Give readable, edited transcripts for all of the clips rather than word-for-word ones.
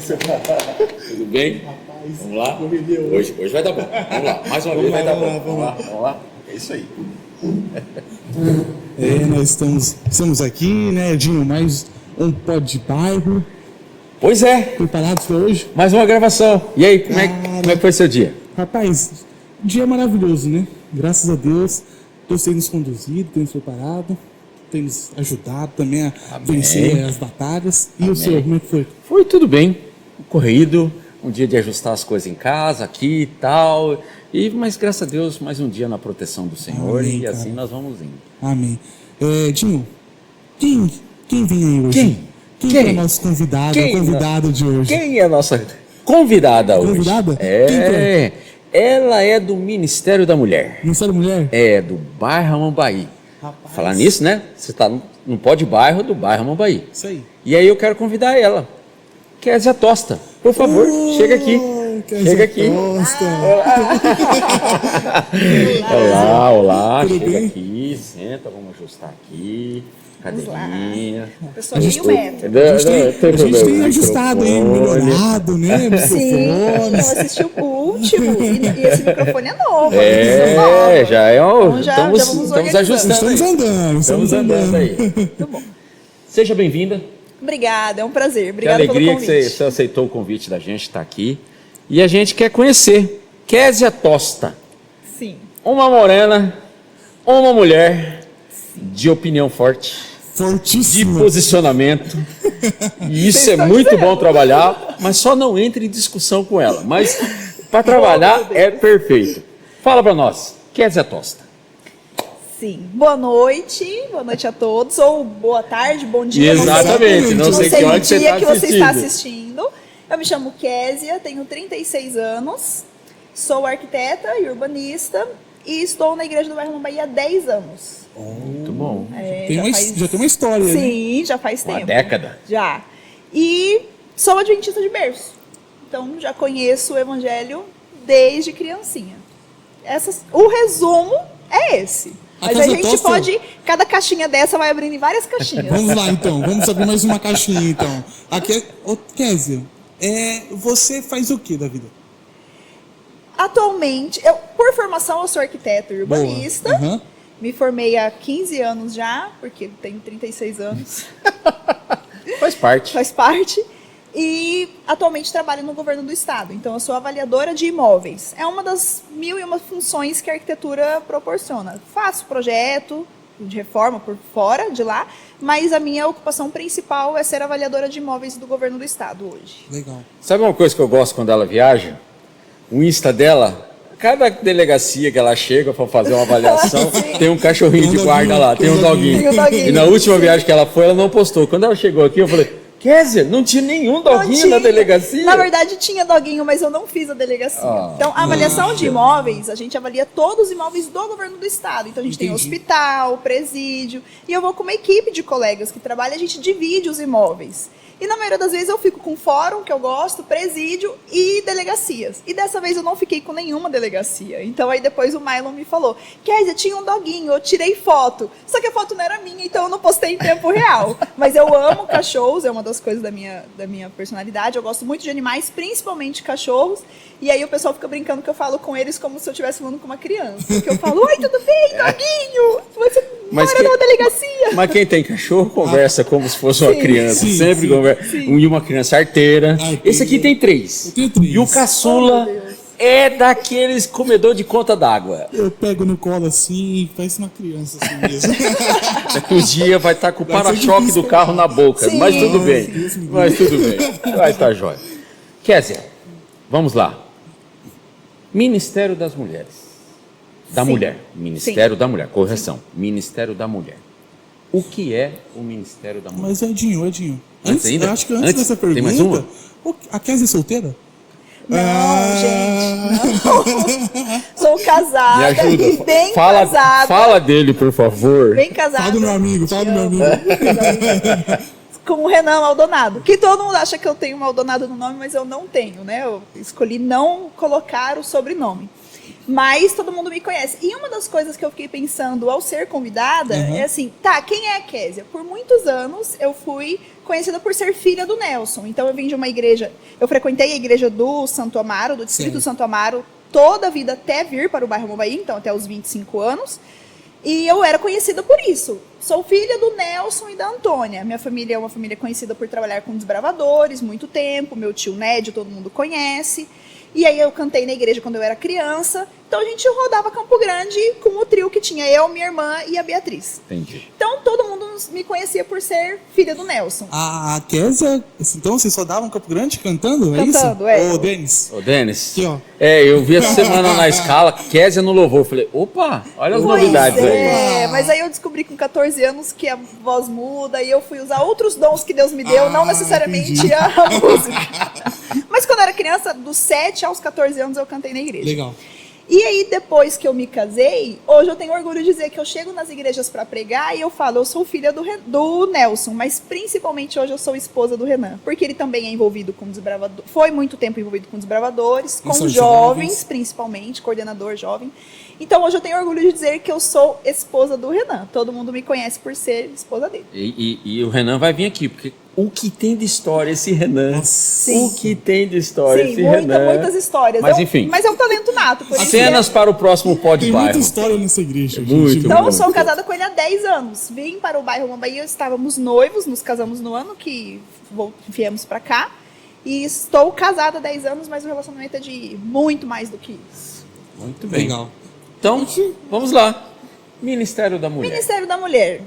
Tudo bem? Rapaz, Vamos lá? correria Hoje vai dar bom. Vamos lá, mais uma vez vai dar bom. Vamos lá. É isso aí. Nós estamos aqui, né, Edinho? Mais um pod de bairro. Pois é, Preparados para hoje? mais uma gravação. E aí, como é que foi seu dia? Rapaz, dia maravilhoso, né? Graças a Deus, Deus tem nos conduzido, tem nos preparado, tem nos ajudado também a vencer as batalhas. E o senhor, como é que foi? Foi tudo bem, corrido, um dia de ajustar as coisas em casa, aqui e tal. Mas graças a Deus, mais um dia na proteção do Senhor. Amém, e cara. assim nós vamos indo. Amém. Edinho, quem vem aí hoje? Quem é o nosso convidado, a convidada de hoje? Quem é a nossa convidada hoje? Convidada? Quem É, ela é do Ministério da Mulher. Ministério da Mulher? É, do bairro Amambaí. Rapaz. Falar nisso, né? Você está no pó de bairro do bairro Amambaí. Isso aí. E aí eu quero convidar ela, Kézia Tosta. Por favor, chega aqui. Chega aqui. Olá, Tudo chega bem? aqui, senta, vamos ajustar aqui. Cadeirinha. Pessoal, meio metro. A gente tem ajustado aí, melhorado, né? Sim, eu Microfones. assisti o último e esse microfone é novo. Já é um. Então já Estamos vamos organizando. ajustando. Estamos andando, Estamos andando aí. Muito bom. Seja bem-vinda. Obrigada, é um prazer. Que Obrigada pelo alegria que convite. você aceitou o convite da gente estar aqui. E a gente quer conhecer Kézia Tosta, Sim. uma morena, uma mulher de opinião forte, de Fortíssimo. posicionamento. E isso é muito bom trabalhar, mas só não entre em discussão com ela. Mas para trabalhar é perfeito. Fala para nós, Kézia Tosta. Sim. Boa noite a todos, ou boa tarde, bom dia. Exatamente, não sei que hora que você dia está que você está assistindo. assistindo. Eu me chamo Kézia, tenho 36 anos, sou arquiteta e urbanista e estou na Igreja do Bairro Amambaí há 10 anos. Muito bom. Já tem uma história, né? Sim, já faz Uma tempo. década. Já. E sou adventista de berço. Então já conheço o Evangelho desde criancinha. O resumo é esse. Mas a Casa gente Tosta- pode, cada caixinha dessa vai abrindo em várias caixinhas. Vamos lá então, vamos abrir mais uma caixinha então. Aqui, Kézia, você faz o que da vida? Atualmente, por formação eu sou arquiteta e urbanista. Boa. Aham. Me formei há 15 anos já, porque tenho 36 anos. Faz parte. Faz parte. E atualmente trabalho no governo do estado. Então eu sou avaliadora de imóveis. É uma das 1001 funções que a arquitetura proporciona. Faço projeto de reforma por fora de lá, mas a minha ocupação principal é ser avaliadora de imóveis do governo do estado hoje. Legal. Sabe uma coisa que eu gosto quando ela viaja? O Insta dela, cada delegacia que ela chega para fazer uma avaliação, tem um cachorrinho de guarda lá, tem um doguinho. Tem um doguinho. E na última viagem que ela foi, ela não postou. Quando ela chegou aqui, eu falei, Kézia, não tinha nenhum doguinho na delegacia? Na verdade, tinha doguinho, mas eu não fiz a delegacia. Então, a avaliação de imóveis, a gente avalia todos os imóveis do governo do estado. Então, a gente tem Entendi. hospital, presídio. E eu vou com uma equipe de colegas que trabalham, a gente divide os imóveis. E na maioria das vezes eu fico com fórum, que eu gosto, presídio e delegacias. E dessa vez eu não fiquei com nenhuma delegacia. Então aí depois o Mylon me falou, Kézia, tinha um doguinho, eu tirei foto. Só que a foto não era minha, então eu não postei em tempo real. Mas eu amo cachorros, é uma das coisas da minha personalidade. Eu gosto muito de animais, principalmente cachorros. E aí o pessoal fica brincando que eu falo com eles como se eu estivesse falando com uma criança. Porque eu falo, oi, tudo bem, doguinho? Você mora numa delegacia. Mas quem tem cachorro conversa como se fosse uma Sim. criança. Sim, Sempre sim. conversa. E uma criança arteira. Arteira. Esse aqui tem 3. Eu tenho 3. E o caçula é daqueles comedor de conta d'água. Eu pego no colo assim, parece uma criança assim mesmo. Daqui uns dias vai estar com o Vai ser para-choque difícil. do carro na boca. Sim. Mas tudo bem. Deus me livre. Mas tudo bem. Vai estar jóia. Kézia, vamos lá. Ministério das Mulheres. Da Sim. Mulher. Ministério da Mulher. Correção. Ministério da Mulher. O que é o Ministério da Mulher? Mas Edinho, Antes ainda? eu acho que antes Antes? dessa Tem pergunta, mais uma? A Kézia é solteira? Não, Ah. gente, não. Sou Me casada ajuda. e bem fala, casada. Fala dele, por favor. Bem casada. Fala do meu amigo, fala do meu amigo. Com o Renan Maldonado. Que todo mundo acha que eu tenho Maldonado no nome, mas eu não tenho, né? Eu escolhi não colocar o sobrenome. Mas todo mundo me conhece. E uma das coisas que eu fiquei pensando ao ser convidada é assim, tá, quem é a Kézia? Por muitos anos eu fui conhecida por ser filha do Nelson. Então eu vim de uma igreja, eu frequentei a igreja do Santo Amaro, do distrito do Santo Amaro, toda a vida até vir para o bairro Mombaí, então até os 25 anos. E eu era conhecida por isso. Sou filha do Nelson e da Antônia. Minha família é uma família conhecida por trabalhar com desbravadores, muito tempo. Meu tio Nédio, todo mundo conhece. E aí eu cantei na igreja quando eu era criança. Então a gente rodava Campo Grande com o trio que tinha eu, minha irmã e a Beatriz. Entendi. Então todo mundo me conhecia por ser filha do Nelson. A Kézia, então vocês só davam Campo Grande cantando? É Cantando, isso? Ô, Denis. Ô, Denis. Aqui, ó. Eu vi essa semana na escala, Kézia no louvor. Eu falei, opa, olha as Pois novidades aí. mas aí eu descobri com 14 anos que a voz muda e eu fui usar outros dons que Deus me deu, não necessariamente entendi. a música. Mas quando eu era criança, dos 7 aos 14 anos eu cantei na igreja. Legal. E aí, depois que eu me casei, hoje eu tenho orgulho de dizer que eu chego nas igrejas para pregar e eu falo, eu sou filha do Nelson, mas principalmente hoje eu sou esposa do Renan, porque ele também é envolvido com desbravadores, foi muito tempo envolvido com desbravadores, com são jovens, principalmente, coordenador jovem. Então hoje eu tenho orgulho de dizer que eu sou esposa do Renan. Todo mundo me conhece por ser esposa dele. E o Renan vai vir aqui, porque o que tem de história esse Renan? Sim. O que tem de história esse Sim, Renan? muitas histórias. Mas enfim. Mas é um talento nato, por isso que Cenas para o próximo Pod Tem muita Bairro. história nessa igreja, gente. Muito. Então, eu sou casada com ele há 10 anos. Vim para o bairro Mombaí, estávamos noivos, nos casamos no ano que viemos para cá. E estou casada há 10 anos, mas o relacionamento é de muito mais do que isso. Muito bem. Legal. Então, vamos lá. Ministério da Mulher. Ministério da Mulher.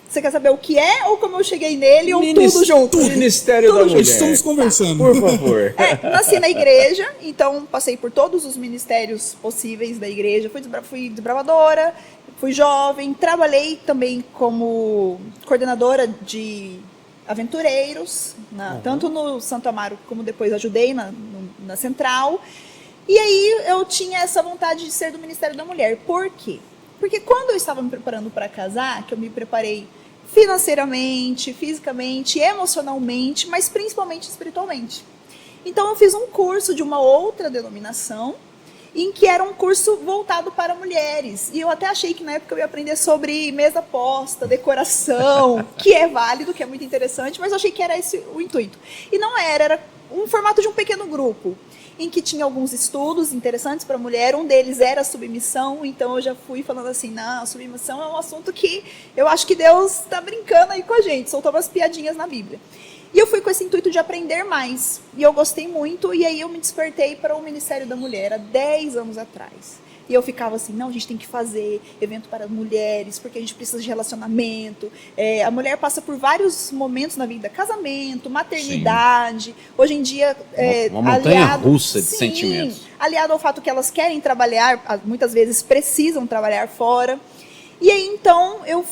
Você quer saber o que é ou como eu cheguei nele ou tudo junto? Ministério da Tudo Mulher. junto. Estamos conversando. Por favor. Nasci na igreja, então passei por todos os ministérios possíveis da igreja. Fui desbravadora, fui jovem, trabalhei também como coordenadora de aventureiros, tanto no Santo Amaro como depois ajudei na Central. E aí eu tinha essa vontade de ser do Ministério da Mulher. Por quê? Porque quando eu estava me preparando para casar, que eu me preparei financeiramente, fisicamente, emocionalmente, mas principalmente espiritualmente. Então eu fiz um curso de uma outra denominação, em que era um curso voltado para mulheres. E eu até achei que na época eu ia aprender sobre mesa posta, decoração, que é válido, que é muito interessante, mas eu achei que era esse o intuito. E não era um formato de um pequeno grupo, em que tinha alguns estudos interessantes para a mulher, um deles era a submissão, então eu já fui falando assim, não, a submissão é um assunto que eu acho que Deus está brincando aí com a gente, soltou umas piadinhas na Bíblia. E eu fui com esse intuito de aprender mais, e eu gostei muito, e aí eu me despertei para o Ministério da Mulher, há 10 anos atrás. E eu ficava assim, não, a gente tem que fazer evento para mulheres, porque a gente precisa de relacionamento. A mulher passa por vários momentos na vida, casamento, maternidade. Sim. Hoje em dia, uma montanha russa de sentimentos. Aliado ao fato que elas querem trabalhar, muitas vezes precisam trabalhar fora. E aí, então, eu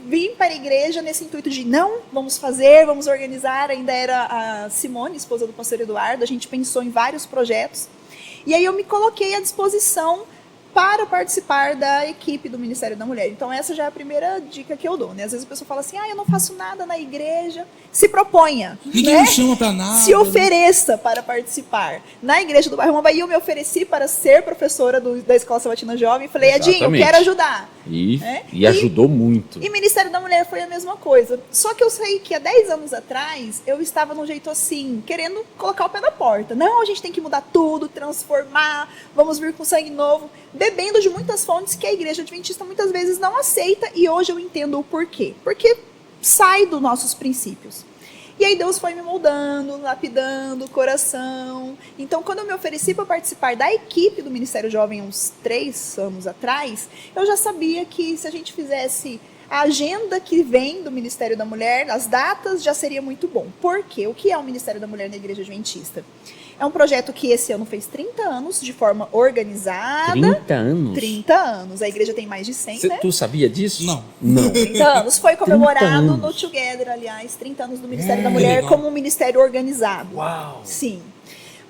vim para a igreja nesse intuito de, não, vamos fazer, vamos organizar. Ainda era a Simone, esposa do pastor Eduardo, a gente pensou em vários projetos. E aí eu me coloquei à disposição para participar da equipe do Ministério da Mulher. Então essa já é a primeira dica que eu dou, né? Às vezes a pessoa fala assim, eu não faço nada na igreja. Se proponha, ninguém me chama para nada. Se ofereça para participar. Na igreja do bairro Mombaí eu me ofereci para ser professora da Escola Sabatina Jovem e falei, Edinho, eu quero ajudar. E ajudou muito. E Ministério da Mulher foi a mesma coisa. Só que eu sei que há 10 anos atrás eu estava num jeito assim, querendo colocar o pé na porta. Não, a gente tem que mudar tudo, transformar, vamos vir com sangue novo, bebendo de muitas fontes que a igreja adventista muitas vezes não aceita, e hoje eu entendo o porquê. Porque sai dos nossos princípios. E aí Deus foi me moldando, lapidando o coração. Então, quando eu me ofereci para participar da equipe do Ministério Jovem uns 3 anos atrás, eu já sabia que se a gente fizesse a agenda que vem do Ministério da Mulher, as datas, já seria muito bom. Por quê? O que é o Ministério da Mulher na Igreja Adventista? É um projeto que esse ano fez 30 anos, de forma organizada. 30 anos? 30 anos. A igreja tem mais de 100, né? Tu sabia disso? Não. 30 anos. Foi comemorado no Together, aliás, 30 anos do Ministério da Mulher legal. como um ministério organizado. Uau! Sim.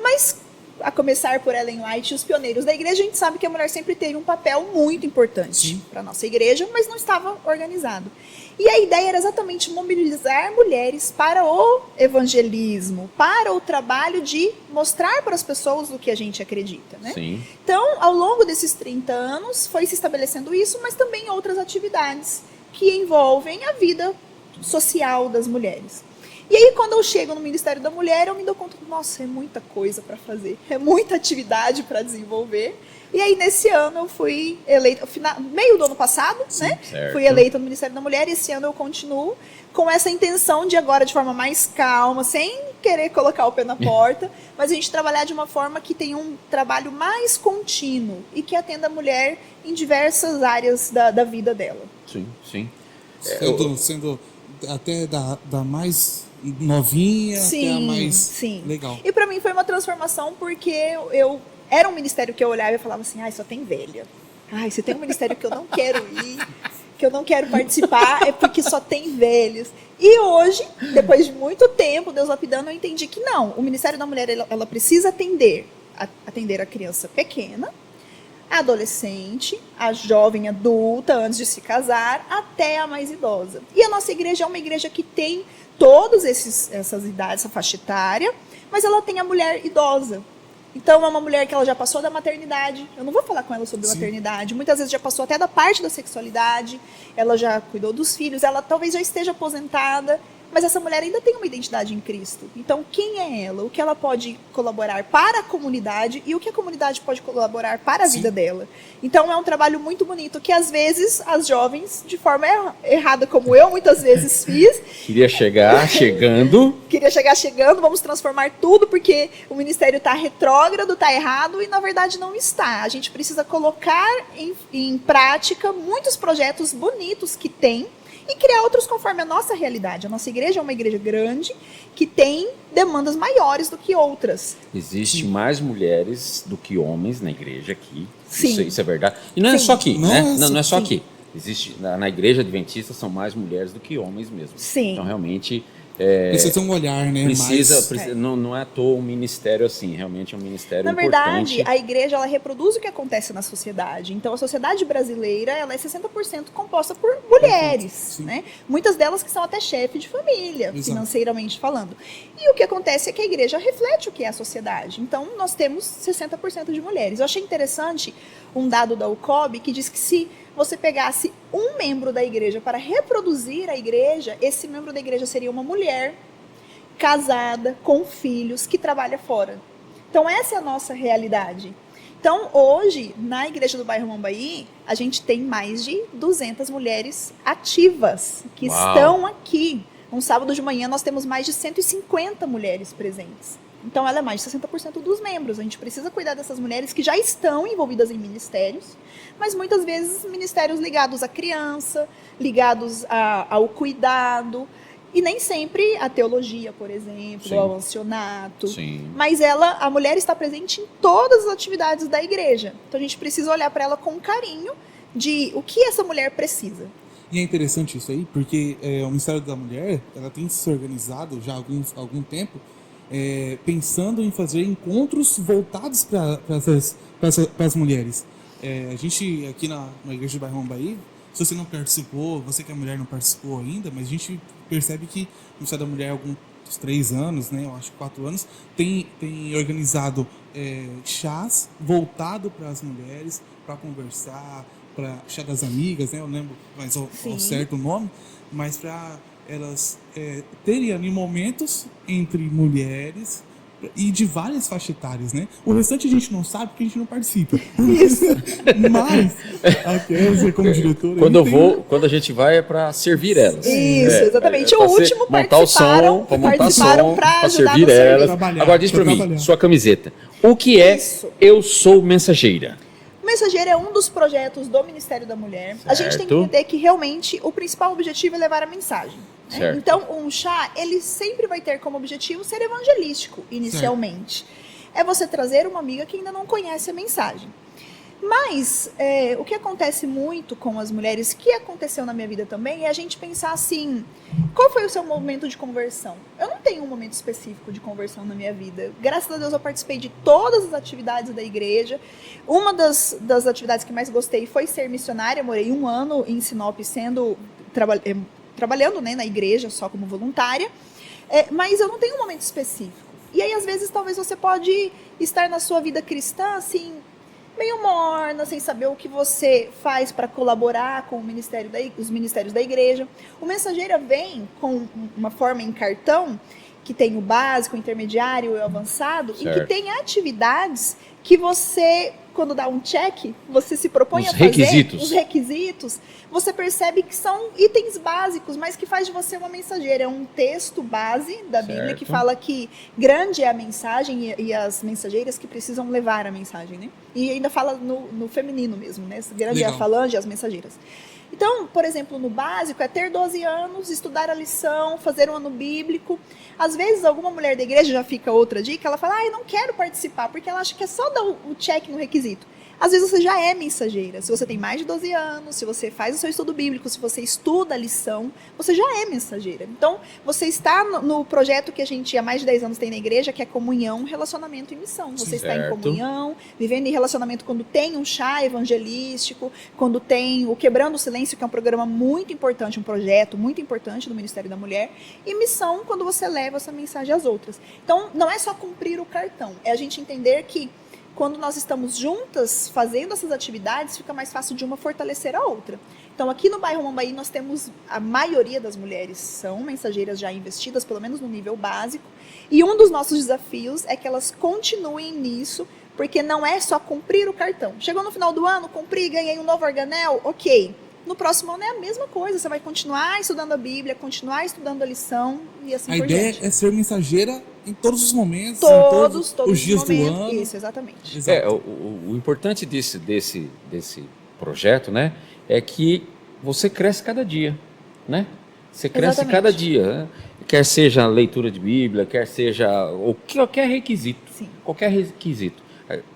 Mas a começar por Ellen White e os pioneiros da igreja, a gente sabe que a mulher sempre teve um papel muito importante para a nossa igreja, mas não estava organizado. E a ideia era exatamente mobilizar mulheres para o evangelismo, para o trabalho de mostrar para as pessoas o que a gente acredita, né? Sim. Então, ao longo desses 30 anos, foi se estabelecendo isso, mas também outras atividades que envolvem a vida social das mulheres. E aí, quando eu chego no Ministério da Mulher, eu me dou conta, nossa, é muita coisa para fazer, é muita atividade para desenvolver. E aí, nesse ano, eu fui eleita, meio do ano passado, né? Certo. Fui eleita no Ministério da Mulher, e esse ano eu continuo com essa intenção de agora, de forma mais calma, sem querer colocar o pé na porta, mas a gente trabalhar de uma forma que tenha um trabalho mais contínuo e que atenda a mulher em diversas áreas da vida dela. Sim, sim. Sendo até da mais novinha até a mais legal. E para mim foi uma transformação porque eu era um ministério que eu olhava e falava assim, ai, só tem velha. Ai, se tem um ministério que eu não quero ir, que eu não quero participar, é porque só tem velhos. E hoje, depois de muito tempo, Deus lapidando, eu entendi que não. O Ministério da Mulher, ela precisa atender a criança pequena, a adolescente, a jovem adulta, antes de se casar, até a mais idosa. E a nossa igreja é uma igreja que tem todas essas idades, essa faixa etária, mas ela tem a mulher idosa. Então, é uma mulher que ela já passou da maternidade. Eu não vou falar com ela sobre maternidade. Muitas vezes já passou até da parte da sexualidade. Ela já cuidou dos filhos. Ela talvez já esteja aposentada. Mas essa mulher ainda tem uma identidade em Cristo. Então, quem é ela? O que ela pode colaborar para a comunidade e o que a comunidade pode colaborar para a vida dela. Então, é um trabalho muito bonito que, às vezes, as jovens, de forma errada, como eu muitas vezes fiz... Queria chegar chegando, vamos transformar tudo, porque o ministério está retrógrado, está errado, e, na verdade, não está. A gente precisa colocar em prática muitos projetos bonitos que tem, e criar outros conforme a nossa realidade. A nossa igreja é uma igreja grande que tem demandas maiores do que outras. Existe mais mulheres do que homens na igreja aqui. Sim. Isso é verdade. E não é só aqui, Não né? é Não é só Sim. aqui. Existe, na igreja adventista são mais mulheres do que homens mesmo. Sim. Então, realmente... Precisa ter um olhar, né? Não é à toa um ministério assim, realmente é um ministério Na importante. verdade, a igreja ela reproduz o que acontece na sociedade. Então, a sociedade brasileira ela é 60% composta por mulheres, né? Muitas delas que são até chefe de família, Exato. financeiramente falando. E o que acontece é que a igreja reflete o que é a sociedade. Então, nós temos 60% de mulheres. Eu achei interessante um dado da UCOB que diz que se você pegasse um membro da igreja para reproduzir a igreja, esse membro da igreja seria uma mulher casada, com filhos, que trabalha fora. Então, essa é a nossa realidade. Então, hoje, na igreja do bairro Mambaí, a gente tem mais de 200 mulheres ativas que estão aqui. Um sábado de manhã, nós temos mais de 150 mulheres presentes. Então, ela é mais de 60% dos membros. A gente precisa cuidar dessas mulheres que já estão envolvidas em ministérios, mas muitas vezes ministérios ligados à criança, ligados ao cuidado, e nem sempre a teologia, por exemplo, Sim. ao ancianato. Sim. Mas a mulher está presente em todas as atividades da igreja. Então, a gente precisa olhar para ela com carinho de o que essa mulher precisa. E é interessante isso aí, porque o Ministério da Mulher ela tem se organizado já há algum tempo, pensando em fazer encontros voltados para as mulheres. A gente, aqui na Igreja do Bairro Mambaí, se você não participou, você que é mulher não participou ainda, mas a gente percebe que o Ministério da Mulher há alguns 3 anos, né, eu acho 4 anos, tem organizado chás voltado para as mulheres, para conversar, para chá das amigas, né, eu lembro mais ao certo o nome, mas para elas terem ali momentos entre mulheres e de várias faixas etárias, né? O restante a gente não sabe porque a gente não participa. Isso. Mas a Kézia, como diretora... Quando a gente vai é para servir elas. Isso, exatamente. O pra último montar o som, para montar som, para servir elas. Trabalhar, Agora diz para mim, trabalhar. sua camiseta. O que é Isso. Eu Sou Mensageira? O Mensageiro é um dos projetos do Ministério da Mulher. A gente tem que Certo. entender que realmente o principal objetivo é levar a mensagem. Né? Certo. Então, um chá, ele sempre vai ter como objetivo ser evangelístico, inicialmente. É você trazer uma amiga que ainda não conhece a mensagem. Mas o que acontece muito com as mulheres, que aconteceu na minha vida também, é a gente pensar assim, qual foi o seu momento de conversão? Eu não tenho um momento específico de conversão na minha vida. Graças a Deus eu participei de todas as atividades da igreja. Uma das atividades que mais gostei foi ser missionária. Eu morei 1 ano em Sinop trabalhando, né, na igreja, só como voluntária. Mas eu não tenho um momento específico. E aí, às vezes, talvez você pode estar na sua vida cristã, assim, meio morna, sem saber o que você faz para colaborar com os ministérios da igreja. O Mensageira vem com uma forma em cartão, que tem o básico, o intermediário e o avançado, certo. E que tem atividades que você, quando dá um check, você se propõe a fazer os requisitos, você percebe que são itens básicos, mas que faz de você uma mensageira. É um texto base da Bíblia que fala que grande é a mensagem e as mensageiras que precisam levar a mensagem, né? E ainda fala no feminino mesmo, né? Grande é a falange e as mensageiras. Então, por exemplo, no básico é ter 12 anos, estudar a lição, fazer um ano bíblico. Às vezes, alguma mulher da igreja, já fica outra dica, ela fala, eu não quero participar, porque ela acha que é só dar o check no requisito. Às vezes você já é mensageira. Se você tem mais de 12 anos, se você faz o seu estudo bíblico, se você estuda a lição, você já é mensageira. Então, você está no projeto que a gente há mais de 10 anos tem na igreja, que é comunhão, relacionamento e missão. Você está em comunhão, vivendo em relacionamento quando tem um chá evangelístico, quando tem o Quebrando o Silêncio, que é um programa muito importante, um projeto muito importante do Ministério da Mulher, e missão quando você leva essa mensagem às outras. Então, não é só cumprir o cartão, é a gente entender que quando nós estamos juntas fazendo essas atividades, fica mais fácil de uma fortalecer a outra. Então, aqui no bairro Mambaí, nós temos a maioria das mulheres são mensageiras já investidas, pelo menos no nível básico. E um dos nossos desafios é que elas continuem nisso, porque não é só cumprir o cartão. Chegou no final do ano, cumpri, ganhei um novo organel, ok. No próximo ano é a mesma coisa, você vai continuar estudando a Bíblia, continuar estudando a lição e assim por diante. A ideia é ser mensageira em todos os momentos, todos os dias do ano. Isso, exatamente. O importante desse projeto, né, é que você cresce cada dia, né? Você cresce cada dia, né? Quer seja leitura de Bíblia, quer seja qualquer requisito, qualquer requisito,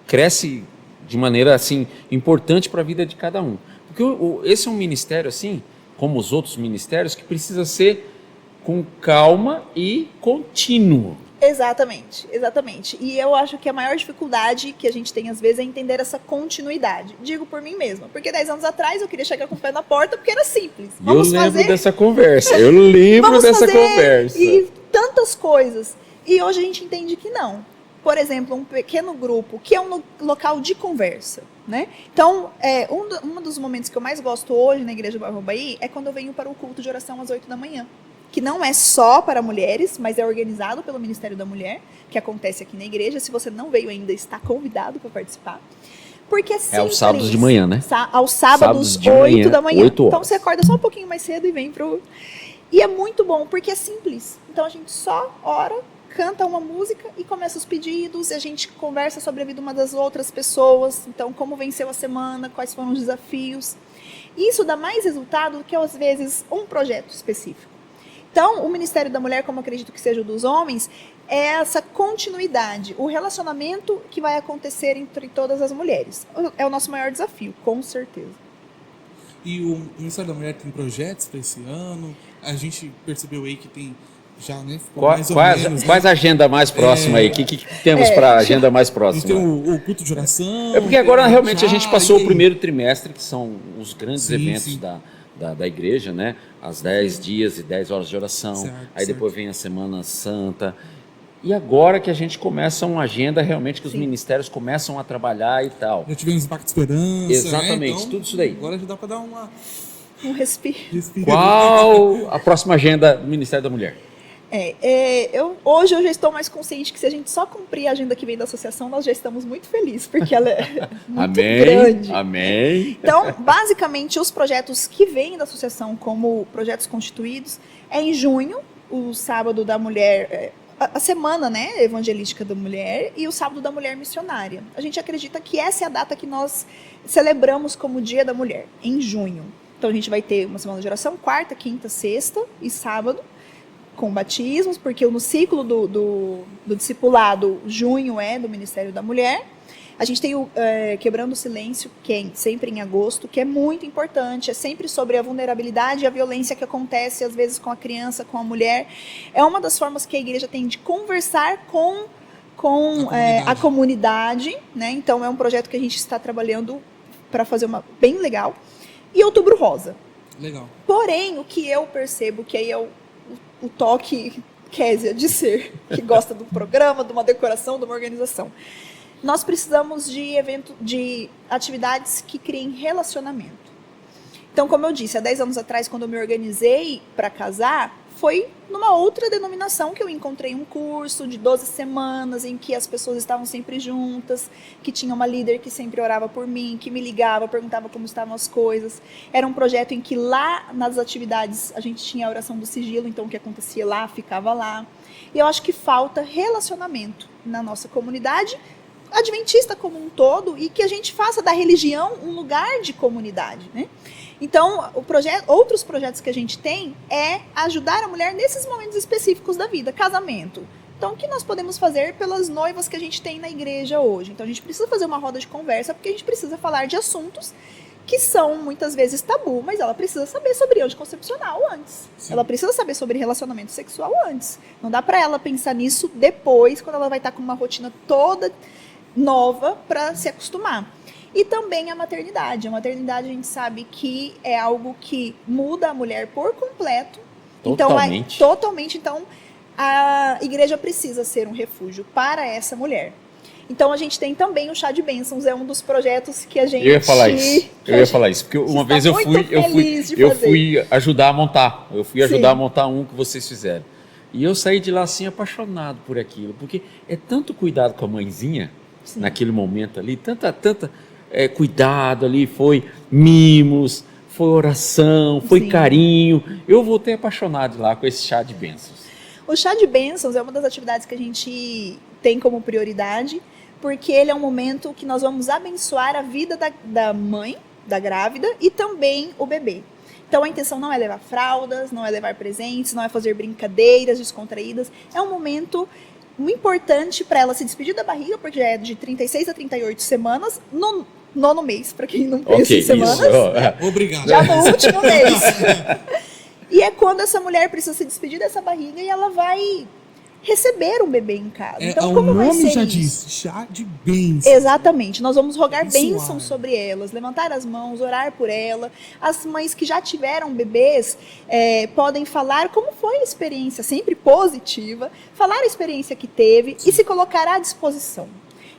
cresce de maneira assim importante para a vida de cada um. Porque esse é um ministério, assim, como os outros ministérios, que precisa ser com calma e contínuo. Exatamente, exatamente. E eu acho que a maior dificuldade que a gente tem, às vezes, é entender essa continuidade. Digo por mim mesma, porque 10 anos atrás eu queria chegar com o pé na porta porque era simples. Eu lembro dessa conversa, E tantas coisas. E hoje a gente entende que não. Por exemplo, um pequeno grupo, que é um local de conversa, né? Então, um dos momentos que eu mais gosto hoje na Igreja do Bairro Mambaí é quando eu venho para o culto de oração às 8 da manhã, que não é só para mulheres, mas é organizado pelo Ministério da Mulher, que acontece aqui na igreja. Se você não veio ainda, está convidado para participar. Porque é simples. Aos sábados de manhã, né? Aos sábados, 8 da manhã. Então, você acorda só um pouquinho mais cedo e vem pro... E é muito bom, porque é simples. Então, a gente só ora, canta uma música e começa os pedidos, e a gente conversa sobre a vida uma das outras pessoas, então como venceu a semana, quais foram os desafios. Isso dá mais resultado do que, às vezes, um projeto específico. Então, o Ministério da Mulher, como acredito que seja o dos homens, é essa continuidade, o relacionamento que vai acontecer entre todas as mulheres. É o nosso maior desafio, com certeza. E o Ministério da Mulher tem projetos para esse ano? A gente percebeu aí que tem... Já, né? Quais a agenda mais próxima aí? O que temos para a agenda mais próxima? Tem o culto de oração. É porque agora realmente a gente passou o primeiro trimestre, que são os grandes eventos da igreja, né? As 10 dias e 10 horas de oração. Aí depois vem a Semana Santa. E agora que a gente começa uma agenda realmente que os ministérios começam a trabalhar e tal. Já tivemos Impacto Esperança. Exatamente, né? Então, tudo isso daí. Agora já dá para dar um respiro. Qual a próxima agenda do Ministério da Mulher? Hoje eu já estou mais consciente que se a gente só cumprir a agenda que vem da associação, nós já estamos muito felizes, porque ela é muito grande. Amém. Então, basicamente, os projetos que vêm da associação como projetos constituídos é em junho, o sábado da mulher, a semana, né, evangelística da mulher, e o sábado da mulher missionária. A gente acredita que essa é a data que nós celebramos como Dia da Mulher, em junho. Então a gente vai ter uma semana de oração, quarta, quinta, sexta e sábado, com batismos, porque no ciclo do discipulado, junho é do Ministério da Mulher. A gente tem o Quebrando o Silêncio, que é sempre em agosto, que é muito importante, é sempre sobre a vulnerabilidade e a violência que acontece, às vezes, com a criança, com a mulher. É uma das formas que a igreja tem de conversar com a comunidade, né? Então, é um projeto que a gente está trabalhando para fazer bem legal. E Outubro Rosa. Legal. Porém, o que eu percebo, que aí é o toque Késia de ser, que gosta do programa, de uma decoração, de uma organização. Nós precisamos de atividades que criem relacionamento. Então, como eu disse, há 10 anos atrás, quando eu me organizei para casar, foi numa outra denominação que eu encontrei um curso de 12 semanas em que as pessoas estavam sempre juntas, que tinha uma líder que sempre orava por mim, que me ligava, perguntava como estavam as coisas. Era um projeto em que lá nas atividades a gente tinha a oração do sigilo, então o que acontecia lá ficava lá. E eu acho que falta relacionamento na nossa comunidade adventista como um todo e que a gente faça da religião um lugar de comunidade, né? Então, outros projetos que a gente tem é ajudar a mulher nesses momentos específicos da vida, casamento. Então, o que nós podemos fazer pelas noivas que a gente tem na igreja hoje? Então, a gente precisa fazer uma roda de conversa, porque a gente precisa falar de assuntos que são, muitas vezes, tabu, mas ela precisa saber sobre anticoncepcional antes. Sim. Ela precisa saber sobre relacionamento sexual antes. Não dá para ela pensar nisso depois, quando ela vai estar com uma rotina toda nova para se acostumar. E também a maternidade. A maternidade a gente sabe que é algo que muda a mulher por completo. Totalmente. Então, a igreja precisa ser um refúgio para essa mulher. Então, a gente tem também o Chá de Bênçãos, é um dos projetos que a gente... Eu ia falar isso, porque uma vez eu fui ajudar a montar. Eu fui ajudar a montar um que vocês fizeram. E eu saí de lá assim apaixonado por aquilo, porque é tanto cuidado com a mãezinha, sim, naquele momento ali, tanta cuidado ali, foi mimos, foi oração, foi sim, carinho. Eu voltei apaixonado lá com esse chá de bênçãos. O chá de bênçãos é uma das atividades que a gente tem como prioridade, porque ele é um momento que nós vamos abençoar a vida da mãe, da grávida, e também o bebê. Então a intenção não é levar fraldas, não é levar presentes, não é fazer brincadeiras descontraídas. É um momento muito importante para ela se despedir da barriga, porque já é de 36 a 38 semanas, no 9º mês, para quem não pensa em semanas. Obrigado. Já no último mês. E é quando essa mulher precisa se despedir dessa barriga e ela vai receber um bebê em casa. Então, como vai ser o nome já isso? diz, chá de bênçãos. Exatamente. Nós vamos rogar bênçãos sobre elas, levantar as mãos, orar por ela. As mães que já tiveram bebês podem falar como foi a experiência, sempre positiva, falar a experiência que teve, sim, e se colocar à disposição.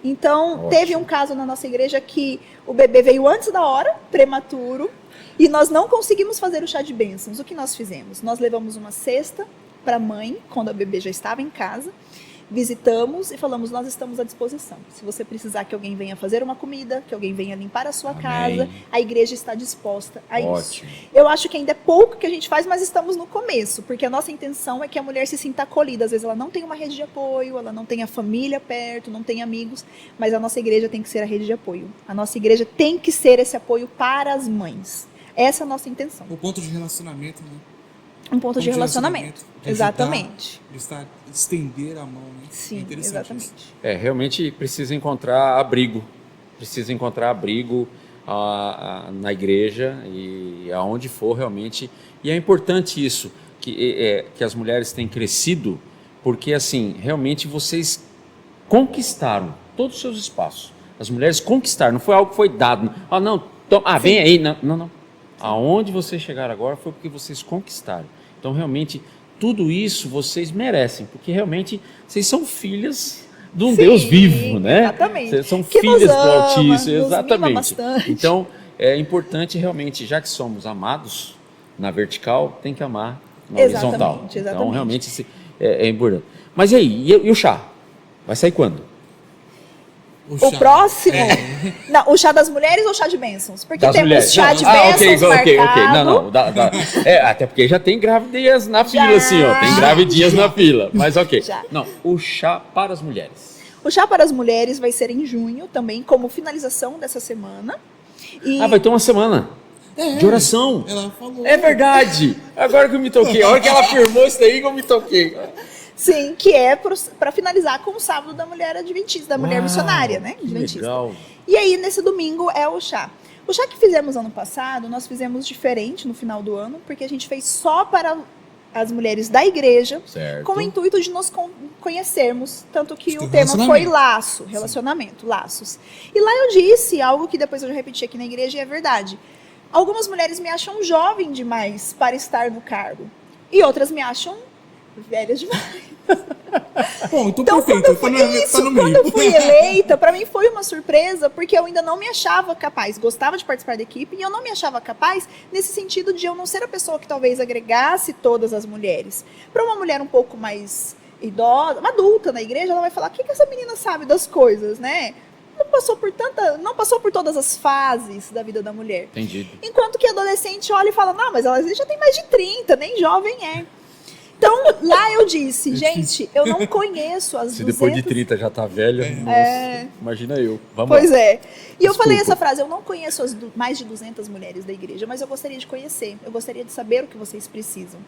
Então, ótimo, teve um caso na nossa igreja que o bebê veio antes da hora, prematuro, e nós não conseguimos fazer o chá de bênçãos. O que nós fizemos? Nós levamos uma cesta para a mãe, quando a bebê já estava em casa, visitamos e falamos, nós estamos à disposição. Se você precisar que alguém venha fazer uma comida, que alguém venha limpar a sua Amém. Casa, a igreja está disposta a ótimo, isso. Eu acho que ainda é pouco que a gente faz, mas estamos no começo, porque a nossa intenção é que a mulher se sinta acolhida. Às vezes ela não tem uma rede de apoio, ela não tem a família perto, não tem amigos, mas a nossa igreja tem que ser a rede de apoio. A nossa igreja tem que ser esse apoio para as mães. Essa é a nossa intenção. O ponto de relacionamento, né? Um ponto de relacionamento. Exatamente. Estender a mão, né? Sim, exatamente. Realmente precisa encontrar abrigo. Precisa encontrar abrigo na igreja e aonde for realmente. E é importante isso, que as mulheres têm crescido, porque assim, realmente vocês conquistaram todos os seus espaços. As mulheres conquistaram, não foi algo que foi dado. Vem aí. Não. Aonde vocês chegaram agora foi porque vocês conquistaram. Então, realmente, tudo isso vocês merecem, porque realmente vocês são filhas de um Deus vivo, né? Exatamente. Vocês são filhas do Altíssimo, exatamente. Então, é importante realmente, já que somos amados na vertical, tem que amar na horizontal. Exatamente. Então, realmente, é importante. Mas e aí? E o chá? Vai sair quando? O próximo? Não, o chá das mulheres ou o chá de bênçãos? Porque das temos mulheres. chá de bênçãos marcado. Até porque já tem gravidez na fila, assim, ó. Tem gravidinhas na fila. Mas ok. Já. Não, o chá para as mulheres. O chá para as mulheres vai ser em junho também, como finalização dessa semana. Vai ter uma semana de oração. Ela falou. É verdade. Agora que eu me toquei. A hora que ela afirmou isso daí que eu me toquei. Sim, que é para finalizar com o sábado da mulher adventista, da mulher missionária, né? Que Adventista. legal. E aí, nesse domingo, é o chá. O chá que fizemos ano passado, nós fizemos diferente no final do ano, porque a gente fez só para as mulheres da igreja, Certo. com o intuito de nos conhecermos, tanto que Isso, o tema foi relacionamento. laço, relacionamento, laços. E lá eu disse algo que depois eu já repeti aqui na igreja e é verdade. Algumas mulheres me acham jovem demais para estar no cargo, e outras me acham velha demais. Bom, então, Então, perfeito. quando Tá no quando meio. eu fui eleita, para mim foi uma surpresa, porque eu ainda não me achava capaz. Gostava de participar da equipe e eu não me achava capaz nesse sentido de eu não ser a pessoa que talvez agregasse todas as mulheres. Para uma mulher um pouco mais idosa, uma adulta na igreja, ela vai falar: o que essa menina sabe das coisas, né? Não passou por todas as fases da vida da mulher. Entendido. Enquanto que adolescente olha e fala: não, mas ela já tem mais de 30, nem jovem é. Então, lá eu disse: gente, eu não conheço as Se 200... depois de 30 já tá velha, nossa, imagina eu. Vamos Pois lá. é. E eu falei Desculpa. essa frase: eu não conheço mais de 200 mulheres da igreja, mas eu gostaria de conhecer. Eu gostaria de saber o que vocês precisam.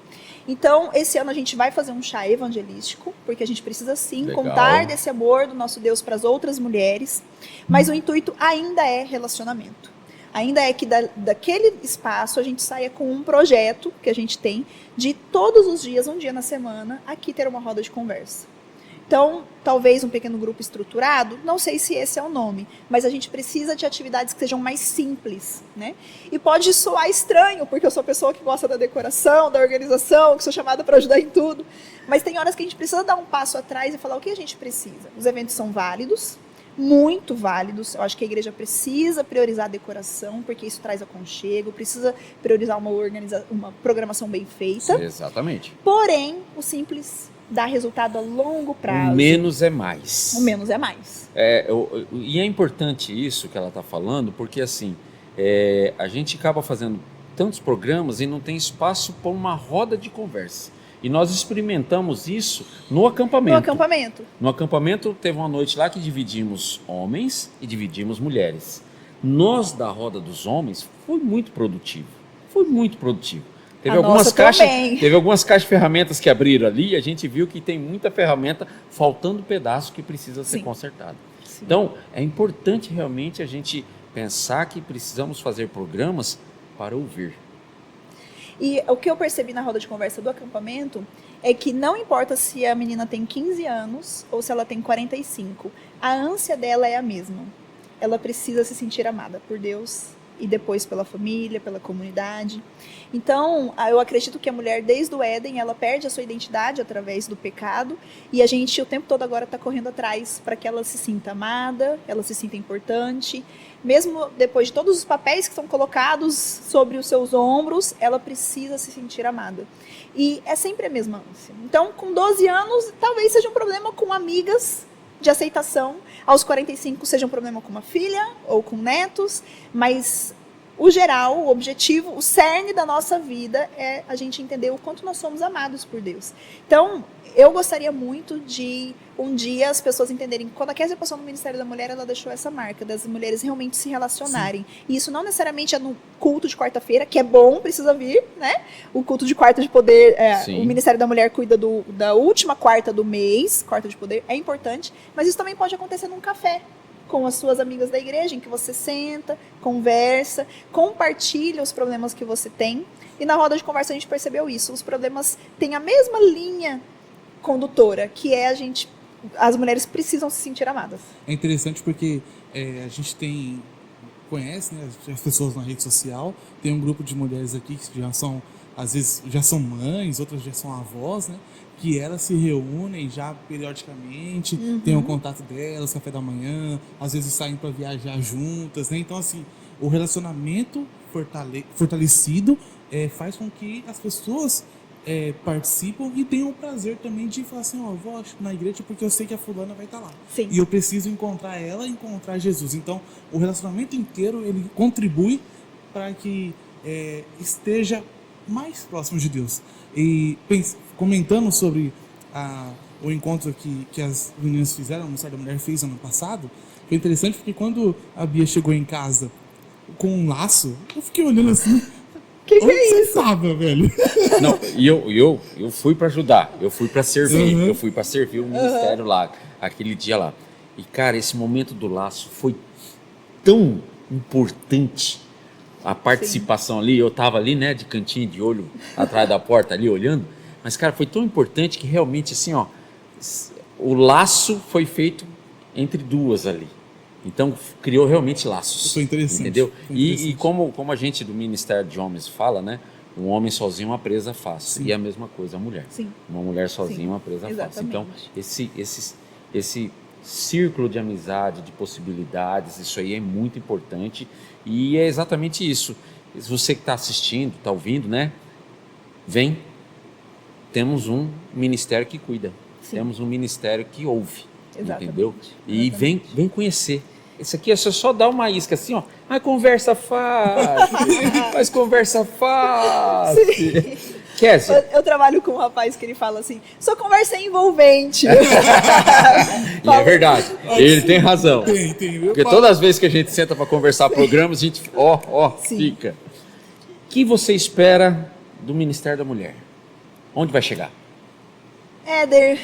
Então, esse ano a gente vai fazer um chá evangelístico, porque a gente precisa sim Legal. contar desse amor do nosso Deus para as outras mulheres, mas o intuito ainda é relacionamento. Ainda é que daquele espaço a gente saia com um projeto que a gente tem de todos os dias, um dia na semana, aqui ter uma roda de conversa. Então, talvez um pequeno grupo estruturado, não sei se esse é o nome, mas a gente precisa de atividades que sejam mais simples, né? E pode soar estranho, porque eu sou a pessoa que gosta da decoração, da organização, que sou chamada para ajudar em tudo, mas tem horas que a gente precisa dar um passo atrás e falar o que a gente precisa. Os eventos são válidos, muito válidos. Eu acho que a igreja precisa priorizar a decoração, porque isso traz aconchego, precisa priorizar uma programação bem feita. Exatamente. Porém, o simples dá resultado a longo prazo. O menos é mais. O menos é mais. E é importante isso que ela está falando, porque assim, a gente acaba fazendo tantos programas e não tem espaço para uma roda de conversa. E nós experimentamos isso no acampamento. No acampamento. No acampamento teve uma noite lá que dividimos homens e dividimos mulheres. Nós da roda dos homens foi muito produtivo. Foi muito produtivo. Teve A algumas nossa caixas, também. teve algumas caixas de ferramentas que abriram ali e a gente viu que tem muita ferramenta faltando pedaço que precisa ser Sim. consertado. Sim. Então, é importante realmente a gente pensar que precisamos fazer programas para ouvir. E o que eu percebi na roda de conversa do acampamento é que não importa se a menina tem 15 anos ou se ela tem 45, a ânsia dela é a mesma. Ela precisa se sentir amada por Deus e depois pela família, pela comunidade. Então, eu acredito que a mulher, desde o Éden, ela perde a sua identidade através do pecado, e a gente o tempo todo agora está correndo atrás para que ela se sinta amada, ela se sinta importante. Mesmo depois de todos os papéis que são colocados sobre os seus ombros, ela precisa se sentir amada. E é sempre a mesma ânsia. Então, com 12 anos, talvez seja um problema com amigas de aceitação. Aos 45 seja um problema com uma filha ou com netos, mas o geral, o objetivo, o cerne da nossa vida é a gente entender o quanto nós somos amados por Deus. Então, eu gostaria muito de um dia as pessoas entenderem que quando a Kézia passou no Ministério da Mulher, ela deixou essa marca das mulheres realmente se relacionarem. Sim. E isso não necessariamente é no culto de quarta-feira, que é bom, precisa vir, né? O culto de quarta de poder, o Ministério da Mulher cuida da última quarta do mês, quarta de poder, é importante, mas isso também pode acontecer num café com as suas amigas da igreja, em que você senta, conversa, compartilha os problemas que você tem. E na roda de conversa a gente percebeu isso. Os problemas têm a mesma linha condutora, que é as mulheres precisam se sentir amadas. É interessante porque a gente conhece, né, as pessoas na rede social, tem um grupo de mulheres aqui que já são, às vezes, já são mães, outras já são avós, né? Que elas se reúnem já periodicamente, têm o contato delas, café da manhã, às vezes saem para viajar juntas, né? Então, assim, o relacionamento fortalecido faz com que as pessoas participam e tenham o prazer também de falar assim, eu vou na igreja porque eu sei que a fulana vai estar lá. Sim. E eu preciso encontrar ela e encontrar Jesus. Então, o relacionamento inteiro, ele contribui para que esteja mais próximo de Deus. E comentando sobre o encontro que as meninas fizeram, o Ministério da Mulher fez ano passado, foi interessante porque quando a Bia chegou em casa com um laço, eu fiquei olhando assim, Que Onde é você isso? tava, velho? Não, e eu fui para ajudar, eu fui para servir, Uhum. eu fui para servir o ministério lá, aquele dia lá. E, cara, esse momento do laço foi tão importante, a participação ali. Eu tava ali, né, de cantinho de olho, atrás da porta ali, olhando. Mas, cara, foi tão importante que realmente, assim, ó, o laço foi feito entre duas ali. Então, criou realmente laços. Foi interessante. Entendeu? Foi E interessante. como a gente do Ministério de Homens fala, né? Um homem sozinho uma presa fácil. Sim. E a mesma coisa a mulher. Sim. Uma mulher sozinha Sim, uma presa fácil. Então, exatamente. esse círculo de amizade, de possibilidades, isso aí é muito importante. E é exatamente isso. Se você que está assistindo, está ouvindo, né? Vem. Temos um ministério que cuida. Sim. Temos um ministério que ouve. Exatamente. Entendeu? E Exatamente. vem conhecer. Isso aqui é só dar uma isca assim, ó. Ah, conversa fácil. Faz conversa fácil. Kézia. Eu trabalho com um rapaz que ele fala assim, sua conversa é envolvente. E é verdade. Ele tem razão. Tem. Porque todas as vezes que a gente senta para conversar programas, a gente, Sim. fica. O que você espera do Ministério da Mulher? Onde vai chegar? Éder,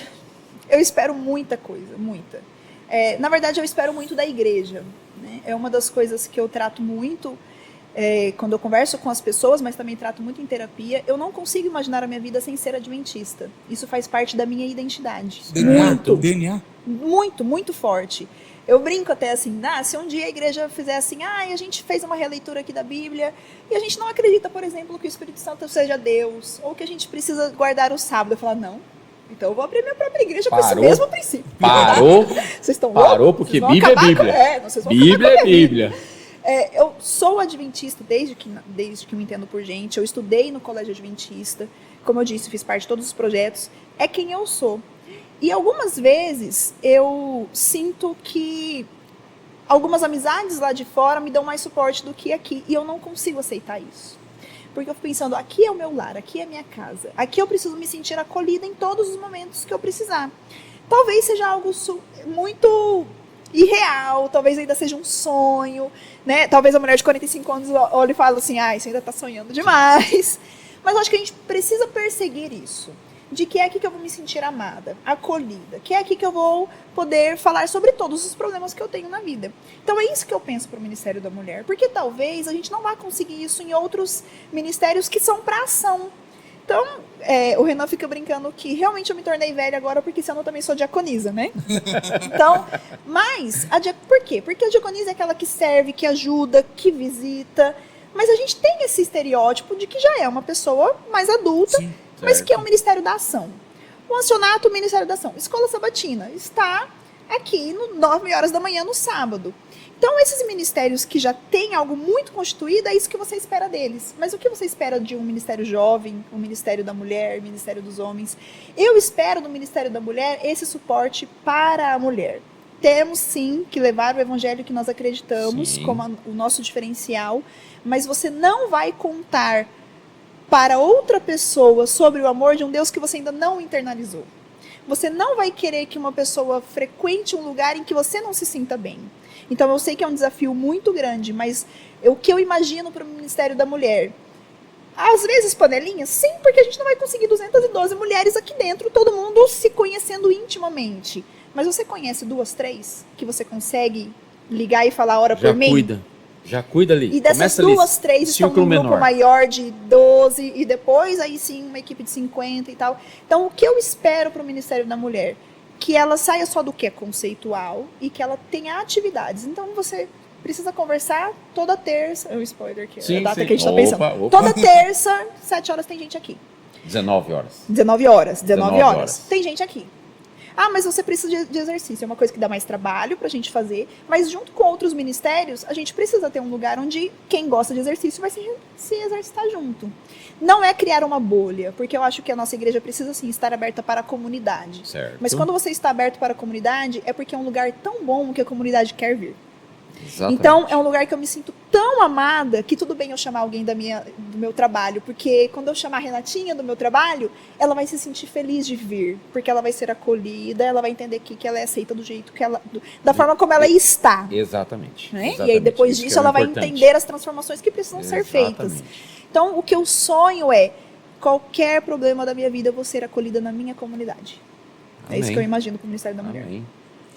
eu espero muita coisa, muita. Na verdade, eu espero muito da igreja. Né? É uma das coisas que eu trato muito quando eu converso com as pessoas, mas também trato muito em terapia. Eu não consigo imaginar a minha vida sem ser adventista. Isso faz parte da minha identidade. DNA? Muito, muito forte. Eu brinco até assim, se um dia a igreja fizer assim, a gente fez uma releitura aqui da Bíblia e a gente não acredita, por exemplo, que o Espírito Santo seja Deus, ou que a gente precisa guardar o sábado. Eu falo, não, então eu vou abrir minha própria igreja com esse mesmo princípio. Parou, Vocês estão parou, porque Vocês vão Bíblia é acabar Bíblia. vocês vão Bíblia acabar é com a minha vida. Bíblia. Eu sou adventista desde que me entendo por gente. Eu estudei no colégio adventista. Como eu disse, fiz parte de todos os projetos. É quem eu sou. E algumas vezes eu sinto que algumas amizades lá de fora me dão mais suporte do que aqui. E eu não consigo aceitar isso. Porque eu fico pensando, aqui é o meu lar, aqui é a minha casa. Aqui eu preciso me sentir acolhida em todos os momentos que eu precisar. Talvez seja algo muito irreal, talvez ainda seja um sonho, né? Talvez a mulher de 45 anos olhe e fale assim, você ainda está sonhando demais. Mas eu acho que a gente precisa perseguir isso. De que é aqui que eu vou me sentir amada, acolhida, que é aqui que eu vou poder falar sobre todos os problemas que eu tenho na vida. Então é isso que eu penso para o Ministério da Mulher, porque talvez a gente não vá conseguir isso em outros ministérios que são para ação. Então, o Renan fica brincando que realmente eu me tornei velha agora porque esse ano eu também sou diaconisa, né? Então, mas, por quê? Porque a diaconisa é aquela que serve, que ajuda, que visita, mas a gente tem esse estereótipo de que já é uma pessoa mais adulta, Sim. mas que é o Ministério da Ação. O Ancionato, o Ministério da Ação. Escola Sabatina está aqui no 9 horas da manhã no sábado. Então, esses ministérios que já têm algo muito constituído, é isso que você espera deles. Mas o que você espera de um ministério jovem, um Ministério da Mulher, Ministério dos Homens? Eu espero do Ministério da Mulher esse suporte para a mulher. Temos, sim, que levar o evangelho que nós acreditamos Sim. como o nosso diferencial, mas você não vai contar para outra pessoa sobre o amor de um Deus que você ainda não internalizou. Você não vai querer que uma pessoa frequente um lugar em que você não se sinta bem. Então eu sei que é um desafio muito grande, mas o que eu imagino para o Ministério da Mulher? Às vezes panelinhas? Sim, porque a gente não vai conseguir 212 mulheres aqui dentro, todo mundo se conhecendo intimamente. Mas você conhece 2, 3 que você consegue ligar e falar ora por mim? Já cuida ali. E dessas Começa ali, 2, 3 estão num círculo grupo menor. maior de 12 e depois aí sim uma equipe de 50 e tal. Então o que eu espero para o Ministério da Mulher? Que ela saia só do que é conceitual e que ela tenha atividades. Então você precisa conversar toda terça. É um spoiler aqui, Sim, a data sim. que a gente está pensando. Opa. Toda terça, 7 horas tem gente aqui. 19 horas. 19 horas. 19 19 horas. Tem gente aqui. Mas você precisa de exercício. É uma coisa que dá mais trabalho pra gente fazer. Mas junto com outros ministérios, a gente precisa ter um lugar onde quem gosta de exercício vai se exercitar junto. Não é criar uma bolha, porque eu acho que a nossa igreja precisa, sim, estar aberta para a comunidade. Certo. Mas quando você está aberto para a comunidade, é porque é um lugar tão bom que a comunidade quer vir. Exatamente. Então, é um lugar que eu me sinto tão amada que tudo bem eu chamar alguém do meu trabalho, porque quando eu chamar a Renatinha do meu trabalho, ela vai se sentir feliz de vir, porque ela vai ser acolhida, ela vai entender que ela é aceita do jeito que ela, da forma como ela está. Exatamente. Né? Exatamente. E aí, depois Isso que disso, é o ela vai importante. entender as transformações que precisam ser feitas. Exatamente. Então, o que eu sonho é, qualquer problema da minha vida, eu vou ser acolhida na minha comunidade. É isso Amém. que eu imagino para o Ministério da Mulher. Amém.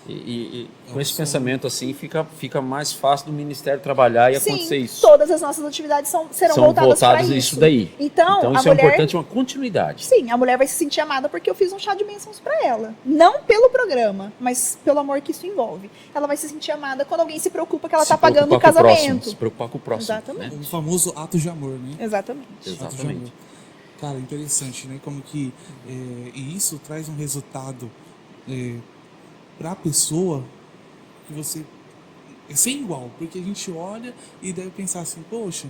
E com esse pensamento assim, fica mais fácil do Ministério trabalhar e acontecer Sim, isso. todas as nossas atividades serão São voltadas para voltados a isso. isso daí. Então, a Isso é mulher, importante, uma continuidade. sim, a mulher vai se sentir amada porque eu fiz um chá de bênçãos para ela. Não pelo programa, mas pelo amor que isso envolve. Ela vai se sentir amada quando alguém se preocupa que ela está pagando o preocupar com casamento. próximo, se preocupar com o próximo. Exatamente. Né? O famoso ato de amor, né? Exatamente. Ato de Exatamente. amor. Cara, interessante, né? Como que e isso traz um resultado para a pessoa que você é sem igual, porque a gente olha e deve pensar assim, poxa,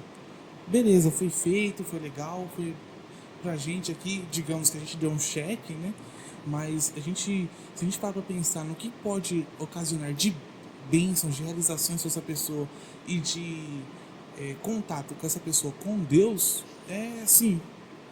beleza, foi feito, foi legal, foi pra gente aqui, digamos que a gente deu um cheque, né? Mas se a gente parar pra pensar no que pode ocasionar de bênçãos, de realizações com essa pessoa e de contato com essa pessoa com Deus, é assim,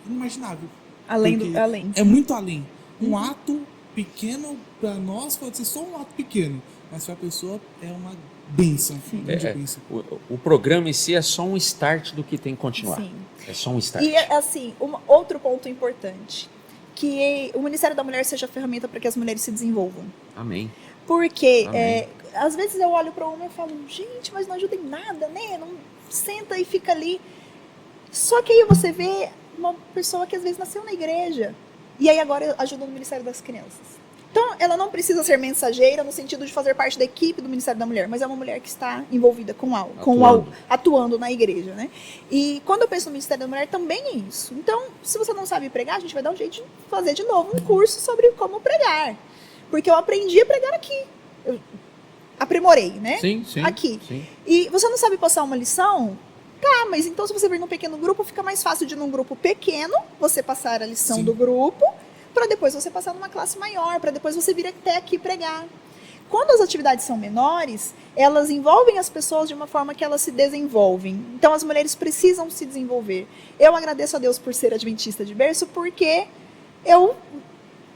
inimaginável. Porque Além. é muito além. Um ato pequeno para nós pode ser só um ato pequeno, mas para a pessoa é uma bênção. Uma grande bênção. O programa em si é só um start do que tem que continuar. Sim. É só um start. E, assim, outro ponto importante, que o Ministério da Mulher seja a ferramenta para que as mulheres se desenvolvam. Amém. Porque, Amém. às vezes eu olho para um homem e falo, gente, mas não ajuda em nada, né? Não senta e fica ali. Só que aí você vê uma pessoa que às vezes nasceu na igreja e aí agora ajuda no Ministério das Crianças. Então, ela não precisa ser mensageira no sentido de fazer parte da equipe do Ministério da Mulher, mas é uma mulher que está envolvida com algo, atuando na igreja, né? E quando eu penso no Ministério da Mulher, também é isso. Então, se você não sabe pregar, a gente vai dar um jeito de fazer de novo um curso sobre como pregar. Porque eu aprendi a pregar aqui. Eu aprimorei, né? Sim. Aqui. Sim. E você não sabe passar uma lição? Tá, mas então se você vir num pequeno grupo, fica mais fácil de num grupo pequeno, você passar a lição do grupo, para depois você passar numa classe maior, para depois você vir até aqui pregar. Quando as atividades são menores, elas envolvem as pessoas de uma forma que elas se desenvolvem. Então as mulheres precisam se desenvolver. Eu agradeço a Deus por ser adventista de berço, porque eu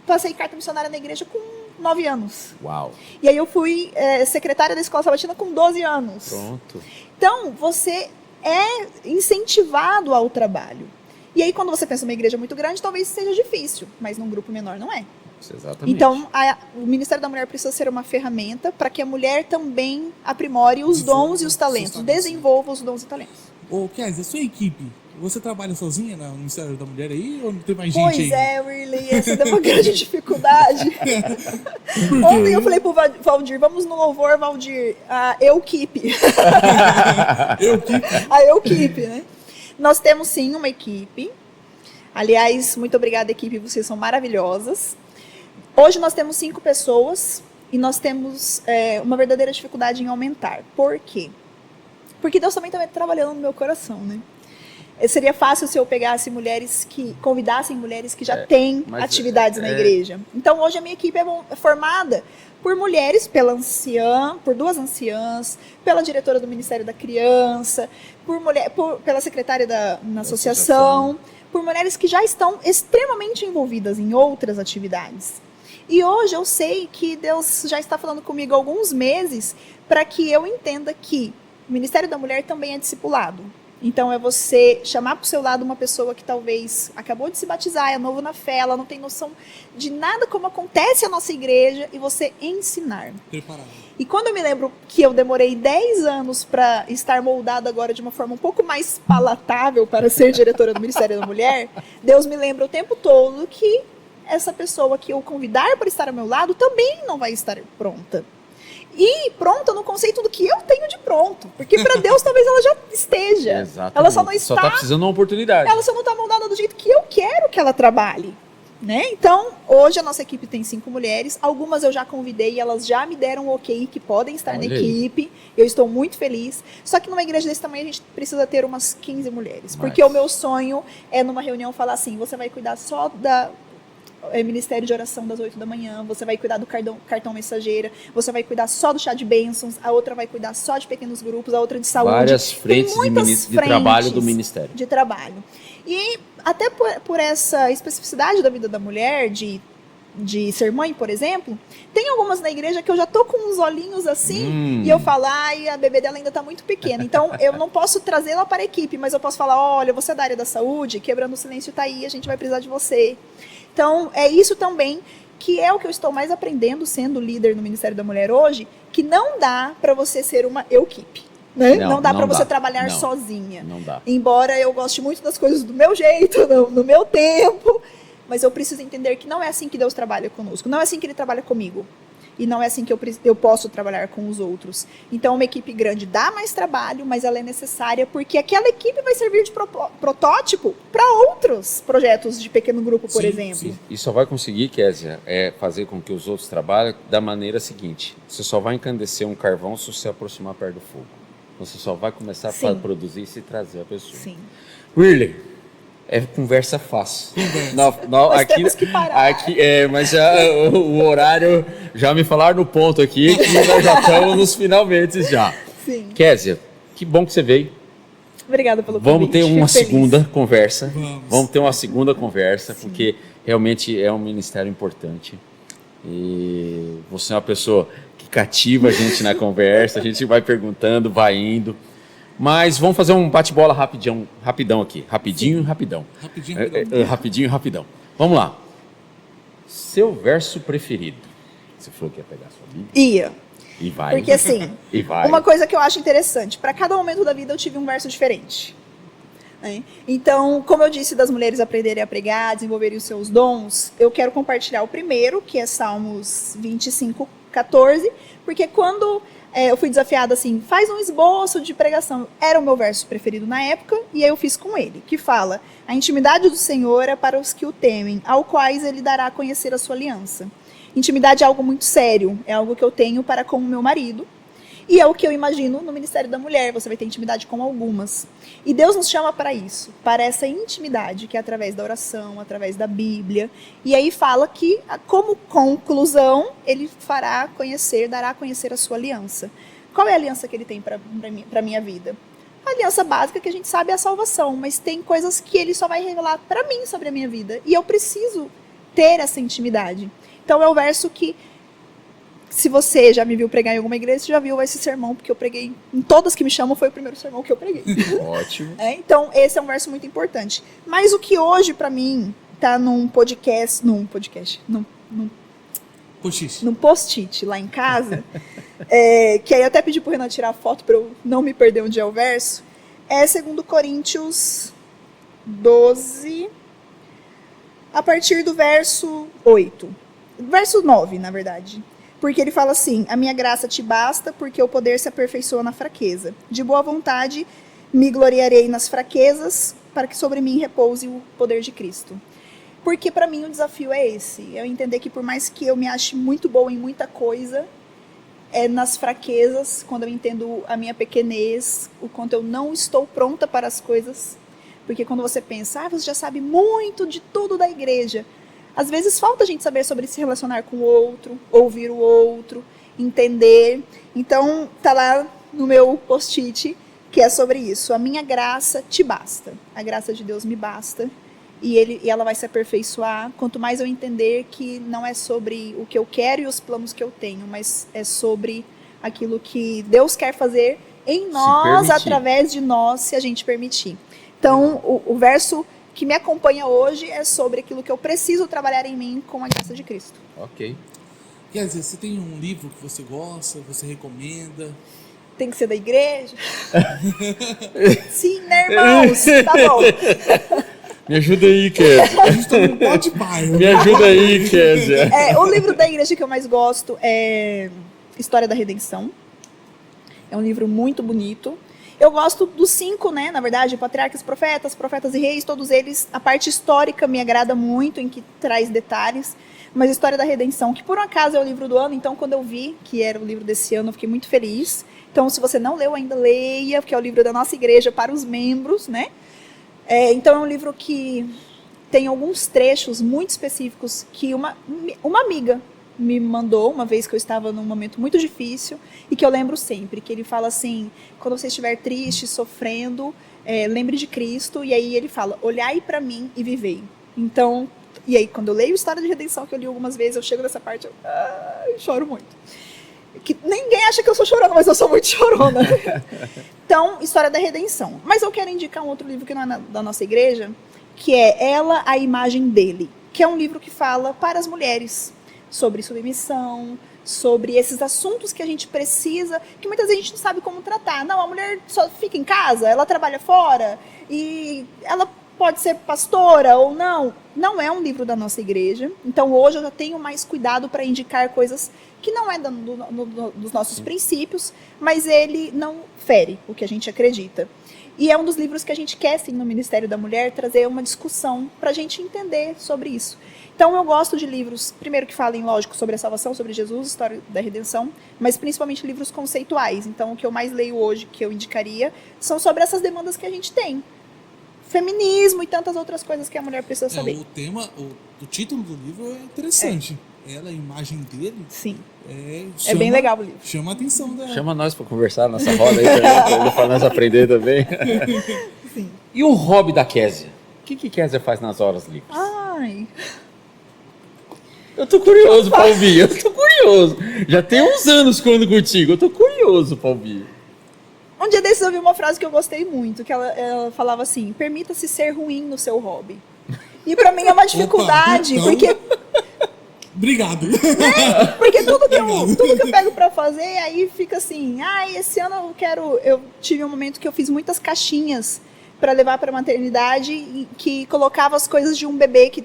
passei carta missionária na igreja com 9 anos. Uau. E aí eu fui secretária da Escola Sabatina com 12 anos. Pronto. Então, você é incentivado ao trabalho. E aí, quando você pensa numa igreja muito grande, talvez seja difícil, mas num grupo menor não é. Exatamente. Então, o Ministério da Mulher precisa ser uma ferramenta para que a mulher também aprimore os dons e os talentos, desenvolva os dons e talentos. Ô, Kézia, a sua equipe, você trabalha sozinha no Ministério da Mulher aí ou não tem mais gente Pois aí? é, Willy, essa deu uma grande dificuldade. Ontem eu falei pro Valdir, vamos no louvor, Valdir, a Equipe. A Equipe, né? Nós temos sim uma equipe. Aliás, muito obrigada, equipe, vocês são maravilhosas. Hoje nós temos 5 pessoas e nós temos uma verdadeira dificuldade em aumentar. Por quê? Porque Deus também está trabalhando no meu coração, né? Seria fácil se eu pegasse convidassem mulheres que já têm atividades na igreja. Então, hoje a minha equipe é formada por mulheres, por 2 anciãs, pela diretora do Ministério da Criança, pela secretária na associação, por mulheres que já estão extremamente envolvidas em outras atividades. E hoje eu sei que Deus já está falando comigo há alguns meses para que eu entenda que o Ministério da Mulher também é discipulado. Então é você chamar para o seu lado uma pessoa que talvez acabou de se batizar, é novo na fé, ela não tem noção de nada como acontece a nossa igreja, e você ensinar. Preparado. E quando eu me lembro que eu demorei 10 anos para estar moldada agora de uma forma um pouco mais palatável para ser diretora do Ministério da Mulher, Deus me lembra o tempo todo que essa pessoa que eu convidar para estar ao meu lado também não vai estar pronta. E pronta no conceito do que eu tenho de pronto. Porque para Deus talvez ela já esteja. Exatamente. Ela só não está. Só está precisando de uma oportunidade. Ela só não está moldada do jeito que eu quero que ela trabalhe. Né? Então, hoje a nossa equipe tem 5 mulheres. Algumas eu já convidei e elas já me deram um ok que podem estar na equipe. Eu estou muito feliz. Só que numa igreja desse tamanho a gente precisa ter umas 15 mulheres. Porque o meu sonho é numa reunião falar assim, você vai cuidar só ministério de oração das 8 da manhã, você vai cuidar do cartão mensageira, você vai cuidar só do chá de bênçãos, a outra vai cuidar só de pequenos grupos, a outra de saúde. Várias frentes de trabalho do ministério. De trabalho. E até por essa especificidade da vida da mulher, de ser mãe, por exemplo, tem algumas na igreja que eu já tô com uns olhinhos assim, e eu falo, ai, a bebê dela ainda tá muito pequena, então eu não posso trazê-la para a equipe, mas eu posso falar, olha, você é da área da saúde, Quebrando o Silêncio tá aí, a gente vai precisar de você. Então, é isso também que é o que eu estou mais aprendendo sendo líder no Ministério da Mulher hoje, que não dá para você ser uma equipe. Né? Não dá para você trabalhar sozinha. Não dá. Embora eu goste muito das coisas do meu jeito, no meu tempo, mas eu preciso entender que não é assim que Deus trabalha conosco, não é assim que Ele trabalha comigo. E não é assim que eu posso trabalhar com os outros. Então, uma equipe grande dá mais trabalho, mas ela é necessária porque aquela equipe vai servir de protótipo para outros projetos de pequeno grupo, por exemplo. Sim. E só vai conseguir, Kézia, fazer com que os outros trabalhem da maneira seguinte. Você só vai encandecer um carvão se você se aproximar perto do fogo. Você só vai começar a produzir e se trazer a pessoa. Sim. Really? É conversa fácil. Nós aqui, temos que parar. Mas o horário, já me falaram no ponto aqui, que nós já estamos nos finalmente já. Sim. Kézia, que bom que você veio. Obrigada pelo convite. Vamos ter uma segunda conversa. Vamos ter uma segunda conversa, Sim. porque realmente é um ministério importante. E você é uma pessoa que cativa a gente na conversa, a gente vai perguntando, vai indo. Mas vamos fazer um bate-bola rapidão aqui. Rapidinho. Vamos lá. Seu verso preferido. Você falou que ia pegar a sua Bíblia? Ia. E vai. Porque assim, uma coisa que eu acho interessante, para cada momento da vida eu tive um verso diferente. Né? Então, como eu disse, das mulheres aprenderem a pregar, desenvolverem os seus dons, eu quero compartilhar o primeiro, que é Salmos 25:14, porque quando eu fui desafiada assim, faz um esboço de pregação. Era o meu verso preferido na época, e aí eu fiz com ele, que fala: a intimidade do Senhor é para os que o temem, ao quais ele dará a conhecer a sua aliança. Intimidade é algo muito sério, é algo que eu tenho para com o meu marido, e é o que eu imagino no Ministério da Mulher, você vai ter intimidade com algumas. E Deus nos chama para isso, para essa intimidade, que é através da oração, através da Bíblia. E aí fala que, como conclusão, ele dará a conhecer a sua aliança. Qual é a aliança que ele tem para a minha vida? A aliança básica que a gente sabe é a salvação, mas tem coisas que ele só vai revelar para mim sobre a minha vida. E eu preciso ter essa intimidade. Então é o verso que, se você já me viu pregar em alguma igreja, você já viu esse sermão, porque eu preguei em todas que me chamam, foi o primeiro sermão que eu preguei. Ótimo. Então, esse é um verso muito importante. Mas o que hoje, para mim, tá num post-it lá em casa, que aí eu até pedi pro Renan tirar a foto para eu não me perder onde é o verso, é 2 Coríntios 12, a partir do verso 8. Verso 9, na verdade. Porque ele fala assim: a minha graça te basta, porque o poder se aperfeiçoa na fraqueza. De boa vontade me gloriarei nas fraquezas, para que sobre mim repouse o poder de Cristo. Porque para mim o desafio é esse: eu entender que por mais que eu me ache muito boa em muita coisa, é nas fraquezas, quando eu entendo a minha pequenez, o quanto eu não estou pronta para as coisas. Porque quando você pensa, você já sabe muito de tudo da igreja, às vezes falta a gente saber sobre se relacionar com o outro, ouvir o outro, entender. Então, tá lá no meu post-it, que é sobre isso. A minha graça te basta. A graça de Deus me basta. E ela vai se aperfeiçoar. Quanto mais eu entender que não é sobre o que eu quero e os planos que eu tenho, mas é sobre aquilo que Deus quer fazer em nós, através de nós, se a gente permitir. Então, o verso que me acompanha hoje é sobre aquilo que eu preciso trabalhar em mim com a graça de Cristo. Ok. Quer dizer, você tem um livro que você gosta, você recomenda? Tem que ser da igreja? Sim, né, irmãos? Tá bom. Me ajuda aí, Kézia. A gente tá no pote pai. Me ajuda aí, Kézia. O livro da igreja que eu mais gosto é História da Redenção. É um livro muito bonito. Eu gosto dos 5, né, na verdade, patriarcas, profetas e reis, todos eles. A parte histórica me agrada muito, em que traz detalhes, mas a História da Redenção, que por um acaso é o livro do ano, então quando eu vi que era o livro desse ano, eu fiquei muito feliz. Então, se você não leu ainda, leia, porque é o livro da nossa igreja para os membros, né? Então é um livro que tem alguns trechos muito específicos que uma amiga me mandou uma vez que eu estava num momento muito difícil e que eu lembro sempre, que ele fala assim, quando você estiver triste, sofrendo, lembre de Cristo, e aí ele fala, olhai para mim e vivei. Então, e aí quando eu leio História de Redenção, que eu li algumas vezes, eu chego nessa parte, eu choro muito. Que ninguém acha que eu sou chorona, mas eu sou muito chorona. Então, História da Redenção. Mas eu quero indicar um outro livro que não é da nossa igreja, que é Ela, a Imagem dele, que é um livro que fala para as mulheres sobre submissão, sobre esses assuntos que a gente precisa, que muitas vezes a gente não sabe como tratar. Não, a mulher só fica em casa, ela trabalha fora, e ela pode ser pastora ou não. Não é um livro da nossa igreja, então hoje eu já tenho mais cuidado para indicar coisas que não é dos nossos princípios, mas ele não fere o que a gente acredita. E é um dos livros que a gente quer, sim, no Ministério da Mulher, trazer uma discussão para a gente entender sobre isso. Então eu gosto de livros, primeiro que falem, lógico, sobre a salvação, sobre Jesus, História da Redenção, mas principalmente livros conceituais. Então o que eu mais leio hoje, que eu indicaria, são sobre essas demandas que a gente tem. Feminismo e tantas outras coisas que a mulher precisa saber. O tema, o título do livro é interessante. Ela, a imagem dele. Sim. É bem legal o livro. Chama a atenção dela. Chama nós para conversar nessa roda aí, para nós aprender também. Sim. E o hobby da Kézia? O que Kézia faz nas horas livres? Ai, Eu tô curioso, Palminha, eu tô curioso. Já tem uns anos que eu ando contigo, eu tô curioso, Palminha. um dia desses eu vi uma frase que eu gostei muito, que ela falava assim, permita-se ser ruim no seu hobby. E pra mim é uma dificuldade, Opa, porque... Obrigado. Porque tudo que eu pego pra fazer, aí fica assim, esse ano eu tive um momento que eu fiz muitas caixinhas pra levar pra maternidade, e que colocava as coisas de um bebê que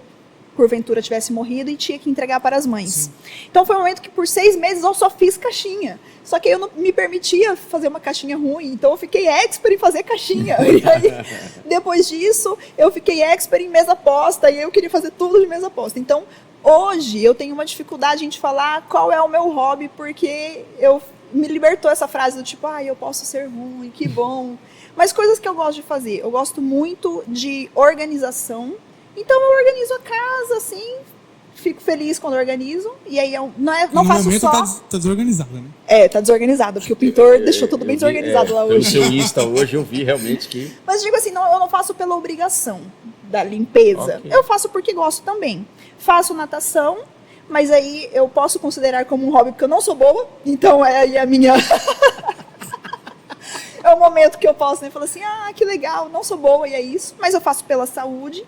porventura tivesse morrido e tinha que entregar para as mães. Sim. Então foi um momento que por 6 meses eu só fiz caixinha. Só que eu não me permitia fazer uma caixinha ruim, então eu fiquei expert em fazer caixinha. E aí, depois disso, eu fiquei expert em mesa posta, e eu queria fazer tudo de mesa posta. Então, hoje, eu tenho uma dificuldade em te falar qual é o meu hobby, porque me libertou essa frase do tipo, eu posso ser ruim, que bom. Mas coisas que eu gosto de fazer. Eu gosto muito de organização. Então, eu organizo a casa, assim, fico feliz quando organizo. E aí, eu não faço só... tá desorganizada, né? Tá desorganizado, porque o pintor deixou tudo bem desorganizado lá Pelo hoje. seu Insta hoje, eu vi realmente que... Mas digo assim, eu não faço pela obrigação da limpeza. Ok. Eu faço porque gosto também. Faço natação, mas aí eu posso considerar como um hobby, porque eu não sou boa. Então, é aí a minha... é o momento que eu posso, né? Falar assim, que legal, não sou boa, e é isso. Mas eu faço pela saúde.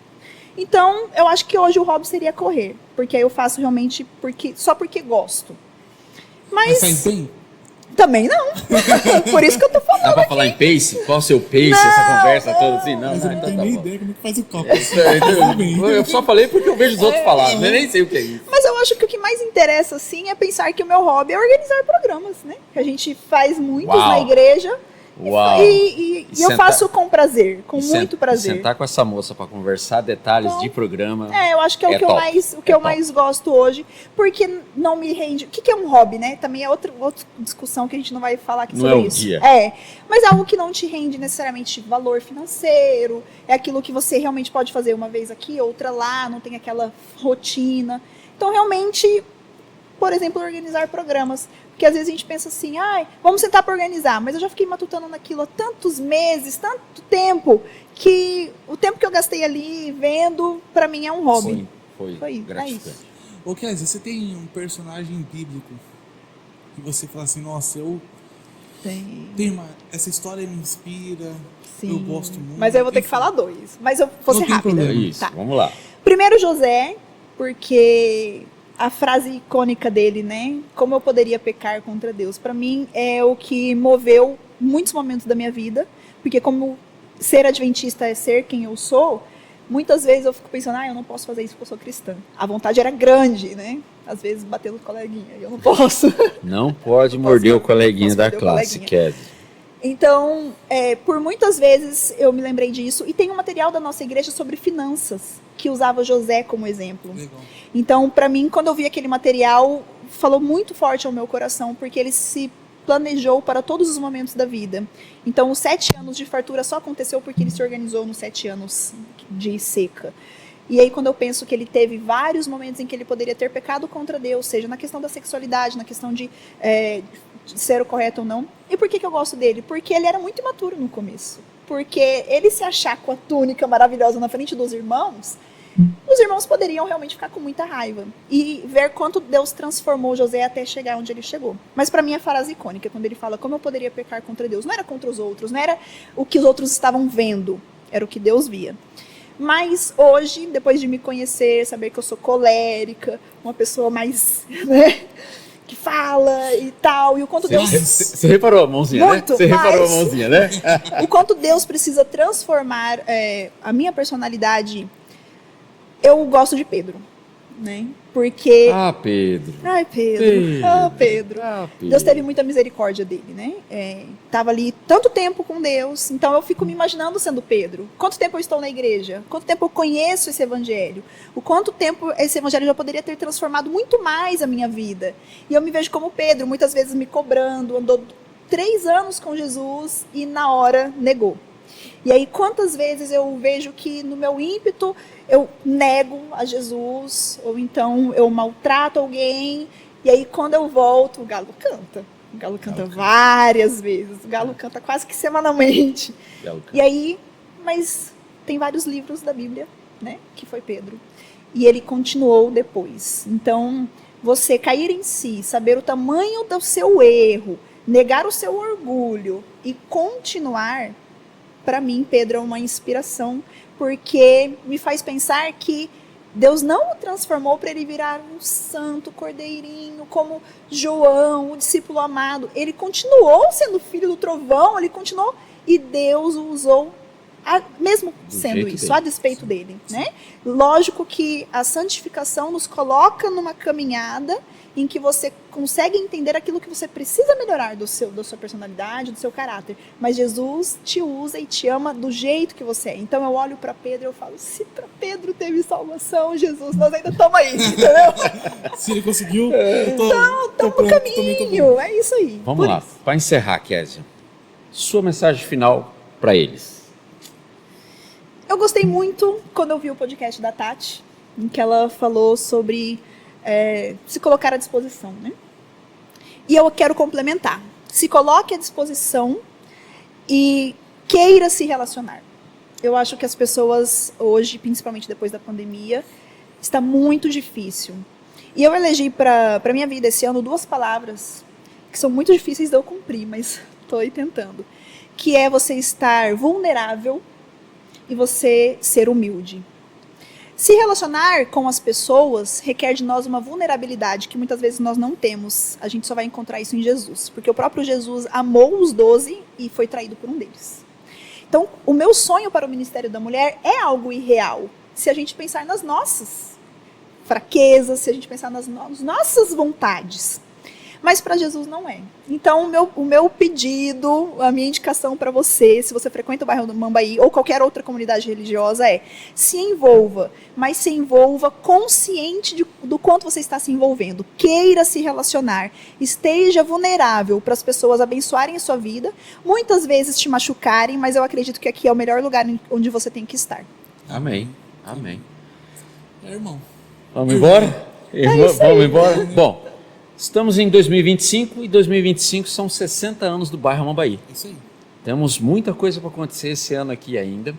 Então, eu acho que hoje o hobby seria correr. Porque aí eu faço realmente só porque gosto. Mas faz bem? Também não. Por isso que eu tô falando. Dá pra falar em pace? Qual o seu pace, essa conversa toda assim? Não, Mas eu não então tenho tá nem bom. ideia como é que faz o copo. Eu só falei porque eu vejo os outros falar, eu nem sei o que é isso. Mas eu acho que o que mais interessa, assim, é pensar que o meu hobby é organizar programas, né? Que a gente faz muitos Uau. na igreja. Uau. E eu faço com prazer, com muito prazer. Sentar com essa moça pra conversar detalhes de programa. Eu acho que é o que eu mais gosto hoje, porque não me rende. O que é um hobby, né? Também é outra discussão que a gente não vai falar aqui Não sobre é um isso. dia. Mas é algo que não te rende necessariamente valor financeiro, é aquilo que você realmente pode fazer uma vez aqui, outra lá, não tem aquela rotina. Então, realmente, por exemplo, organizar programas. Porque às vezes a gente pensa assim, vamos sentar para organizar, mas eu já fiquei matutando naquilo há tantos meses, tanto tempo, que o tempo que eu gastei ali vendo, para mim é um hobby. Foi gratificante. isso. Ô, Kézia, você tem um personagem bíblico que você fala assim, nossa, essa história me inspira, Sim. eu gosto muito. Mas eu vou ter que falar 2, mas eu vou Não ser tem rápida. problema. Isso, Tá. vamos lá. Primeiro José, porque a frase icônica dele, né? Como eu poderia pecar contra Deus? Para mim é o que moveu muitos momentos da minha vida, porque como ser adventista é ser quem eu sou, muitas vezes eu fico pensando, eu não posso fazer isso porque eu sou cristã. A vontade era grande, né? Às vezes bater no coleguinha, eu não posso. Não pode morder o coleguinha da classe, Kézia. Então, por muitas vezes eu me lembrei disso. E tem um material da nossa igreja sobre finanças, que usava José como exemplo. Legal. Então, para mim, quando eu vi aquele material, falou muito forte ao meu coração, porque ele se planejou para todos os momentos da vida. Então, os 7 anos de fartura só aconteceu porque ele se organizou nos 7 anos de seca. E aí, quando eu penso que ele teve vários momentos em que ele poderia ter pecado contra Deus, seja na questão da sexualidade, na questão de ser o correto ou não. E por que eu gosto dele? Porque ele era muito imaturo no começo. Porque ele se achar com a túnica maravilhosa na frente dos irmãos, os irmãos poderiam realmente ficar com muita raiva. E ver quanto Deus transformou José até chegar onde ele chegou. Mas para mim a frase icônica, quando ele fala como eu poderia pecar contra Deus, não era contra os outros, não era o que os outros estavam vendo, era o que Deus via. Mas hoje, depois de me conhecer, saber que eu sou colérica, uma pessoa mais, né, que fala e tal, e o quanto Deus... Você reparou a mãozinha, muito, né? Você reparou a mãozinha, né? O quanto Deus precisa transformar a minha personalidade. Eu gosto de Pedro, né? Porque... Pedro. Ai, Pedro. Ah, Pedro. Pedro. Deus teve muita misericórdia dele, né? Tava ali tanto tempo com Deus, então eu fico me imaginando sendo Pedro. Quanto tempo eu estou na igreja? Quanto tempo eu conheço esse evangelho? O quanto tempo esse evangelho já poderia ter transformado muito mais a minha vida? E eu me vejo como Pedro, muitas vezes me cobrando, andou 3 anos com Jesus e na hora negou. E aí quantas vezes eu vejo que no meu ímpeto eu nego a Jesus, ou então eu maltrato alguém, e aí quando eu volto, o galo canta. O galo canta várias vezes, o galo canta quase que semanalmente. E aí, mas tem vários livros da Bíblia, né, que foi Pedro. E ele continuou depois. Então, você cair em si, saber o tamanho do seu erro, negar o seu orgulho e continuar, para mim, Pedro é uma inspiração, porque me faz pensar que Deus não o transformou para ele virar um santo cordeirinho, como João, o discípulo amado. Ele continuou sendo filho do trovão, ele continuou, e Deus o usou, mesmo sendo isso, a despeito dele, né? Lógico que a santificação nos coloca numa caminhada em que você consegue entender aquilo que você precisa melhorar da sua personalidade, do seu caráter. Mas Jesus te usa e te ama do jeito que você é. Então eu olho para Pedro e eu falo, se para Pedro teve salvação, Jesus, nós ainda estamos aí, entendeu? Se ele conseguiu, Então, estamos no caminho, é isso aí. Vamos lá, para encerrar, Kézia, sua mensagem final para eles. Eu gostei muito quando eu vi o podcast da Tati, em que ela falou sobre se colocar à disposição, né? E eu quero complementar. Se coloque à disposição e queira se relacionar. Eu acho que as pessoas hoje, principalmente depois da pandemia, está muito difícil. E eu elegi para a minha vida esse ano 2 palavras que são muito difíceis de eu cumprir, mas estou aí tentando. Que é você estar vulnerável e você ser humilde. Se relacionar com as pessoas requer de nós uma vulnerabilidade que muitas vezes nós não temos. A gente só vai encontrar isso em Jesus. Porque o próprio Jesus amou os 12 e foi traído por um deles. Então, o meu sonho para o Ministério da Mulher é algo irreal. Se a gente pensar nas nossas fraquezas, se a gente pensar nas nossas vontades. Mas para Jesus não é. Então, o meu pedido, a minha indicação para você, se você frequenta o bairro do Mambaí ou qualquer outra comunidade religiosa, é se envolva, mas se envolva consciente do quanto você está se envolvendo. Queira se relacionar, esteja vulnerável para as pessoas abençoarem a sua vida, muitas vezes te machucarem, mas eu acredito que aqui é o melhor lugar onde você tem que estar. Amém. Amém. Irmão. Vamos embora? isso Vamos aí. embora? Bom, estamos em 2025 e 2025 são 60 anos do bairro Mambaí. Isso aí. Temos muita coisa para acontecer esse ano aqui ainda.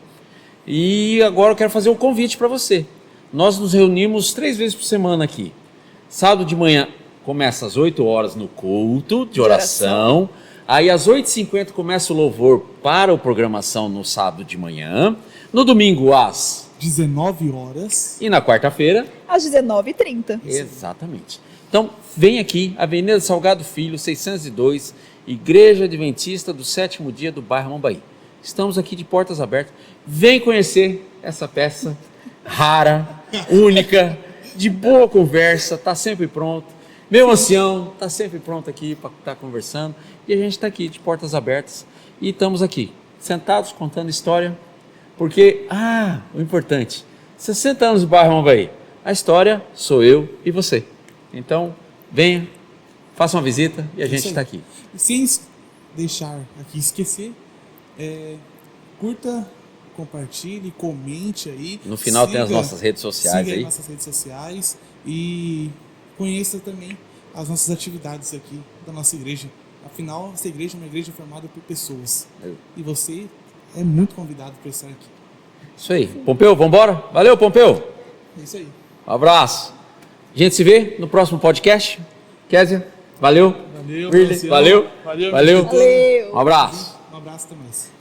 E agora eu quero fazer um convite para você. Nós nos reunimos 3 vezes por semana aqui. Sábado de manhã começa às 8 horas no culto de oração. Aí às 8h50 começa o louvor para a programação no sábado de manhã. No domingo às 19 horas. E na quarta-feira Às 19h30. Exatamente. Então, vem aqui, Avenida Salgado Filho, 602, Igreja Adventista do Sétimo Dia do bairro Mambaí. Estamos aqui de portas abertas. Vem conhecer essa peça rara, única, de boa conversa, está sempre pronto. Meu ancião está sempre pronto aqui para estar conversando. E a gente está aqui de portas abertas e estamos aqui, sentados, contando história. Porque, o importante, 60 anos do bairro Mambaí. A história sou eu e você. Então, venha, faça uma visita e a gente está aqui. Sem deixar aqui esquecer, curta, compartilhe, comente aí. No final tem as nossas redes sociais siga aí. Nossas redes sociais e conheça também as nossas atividades aqui da nossa igreja. Afinal, essa igreja é uma igreja formada por pessoas. E você é muito convidado para estar aqui. Isso aí. Pompeu, vambora? Valeu, Pompeu. É isso aí. Um abraço. A gente se vê no próximo podcast. Kézia, valeu. Valeu, Riley, Marciano. valeu. Valeu. Valeu. Valeu. Um abraço. Um abraço, até mais.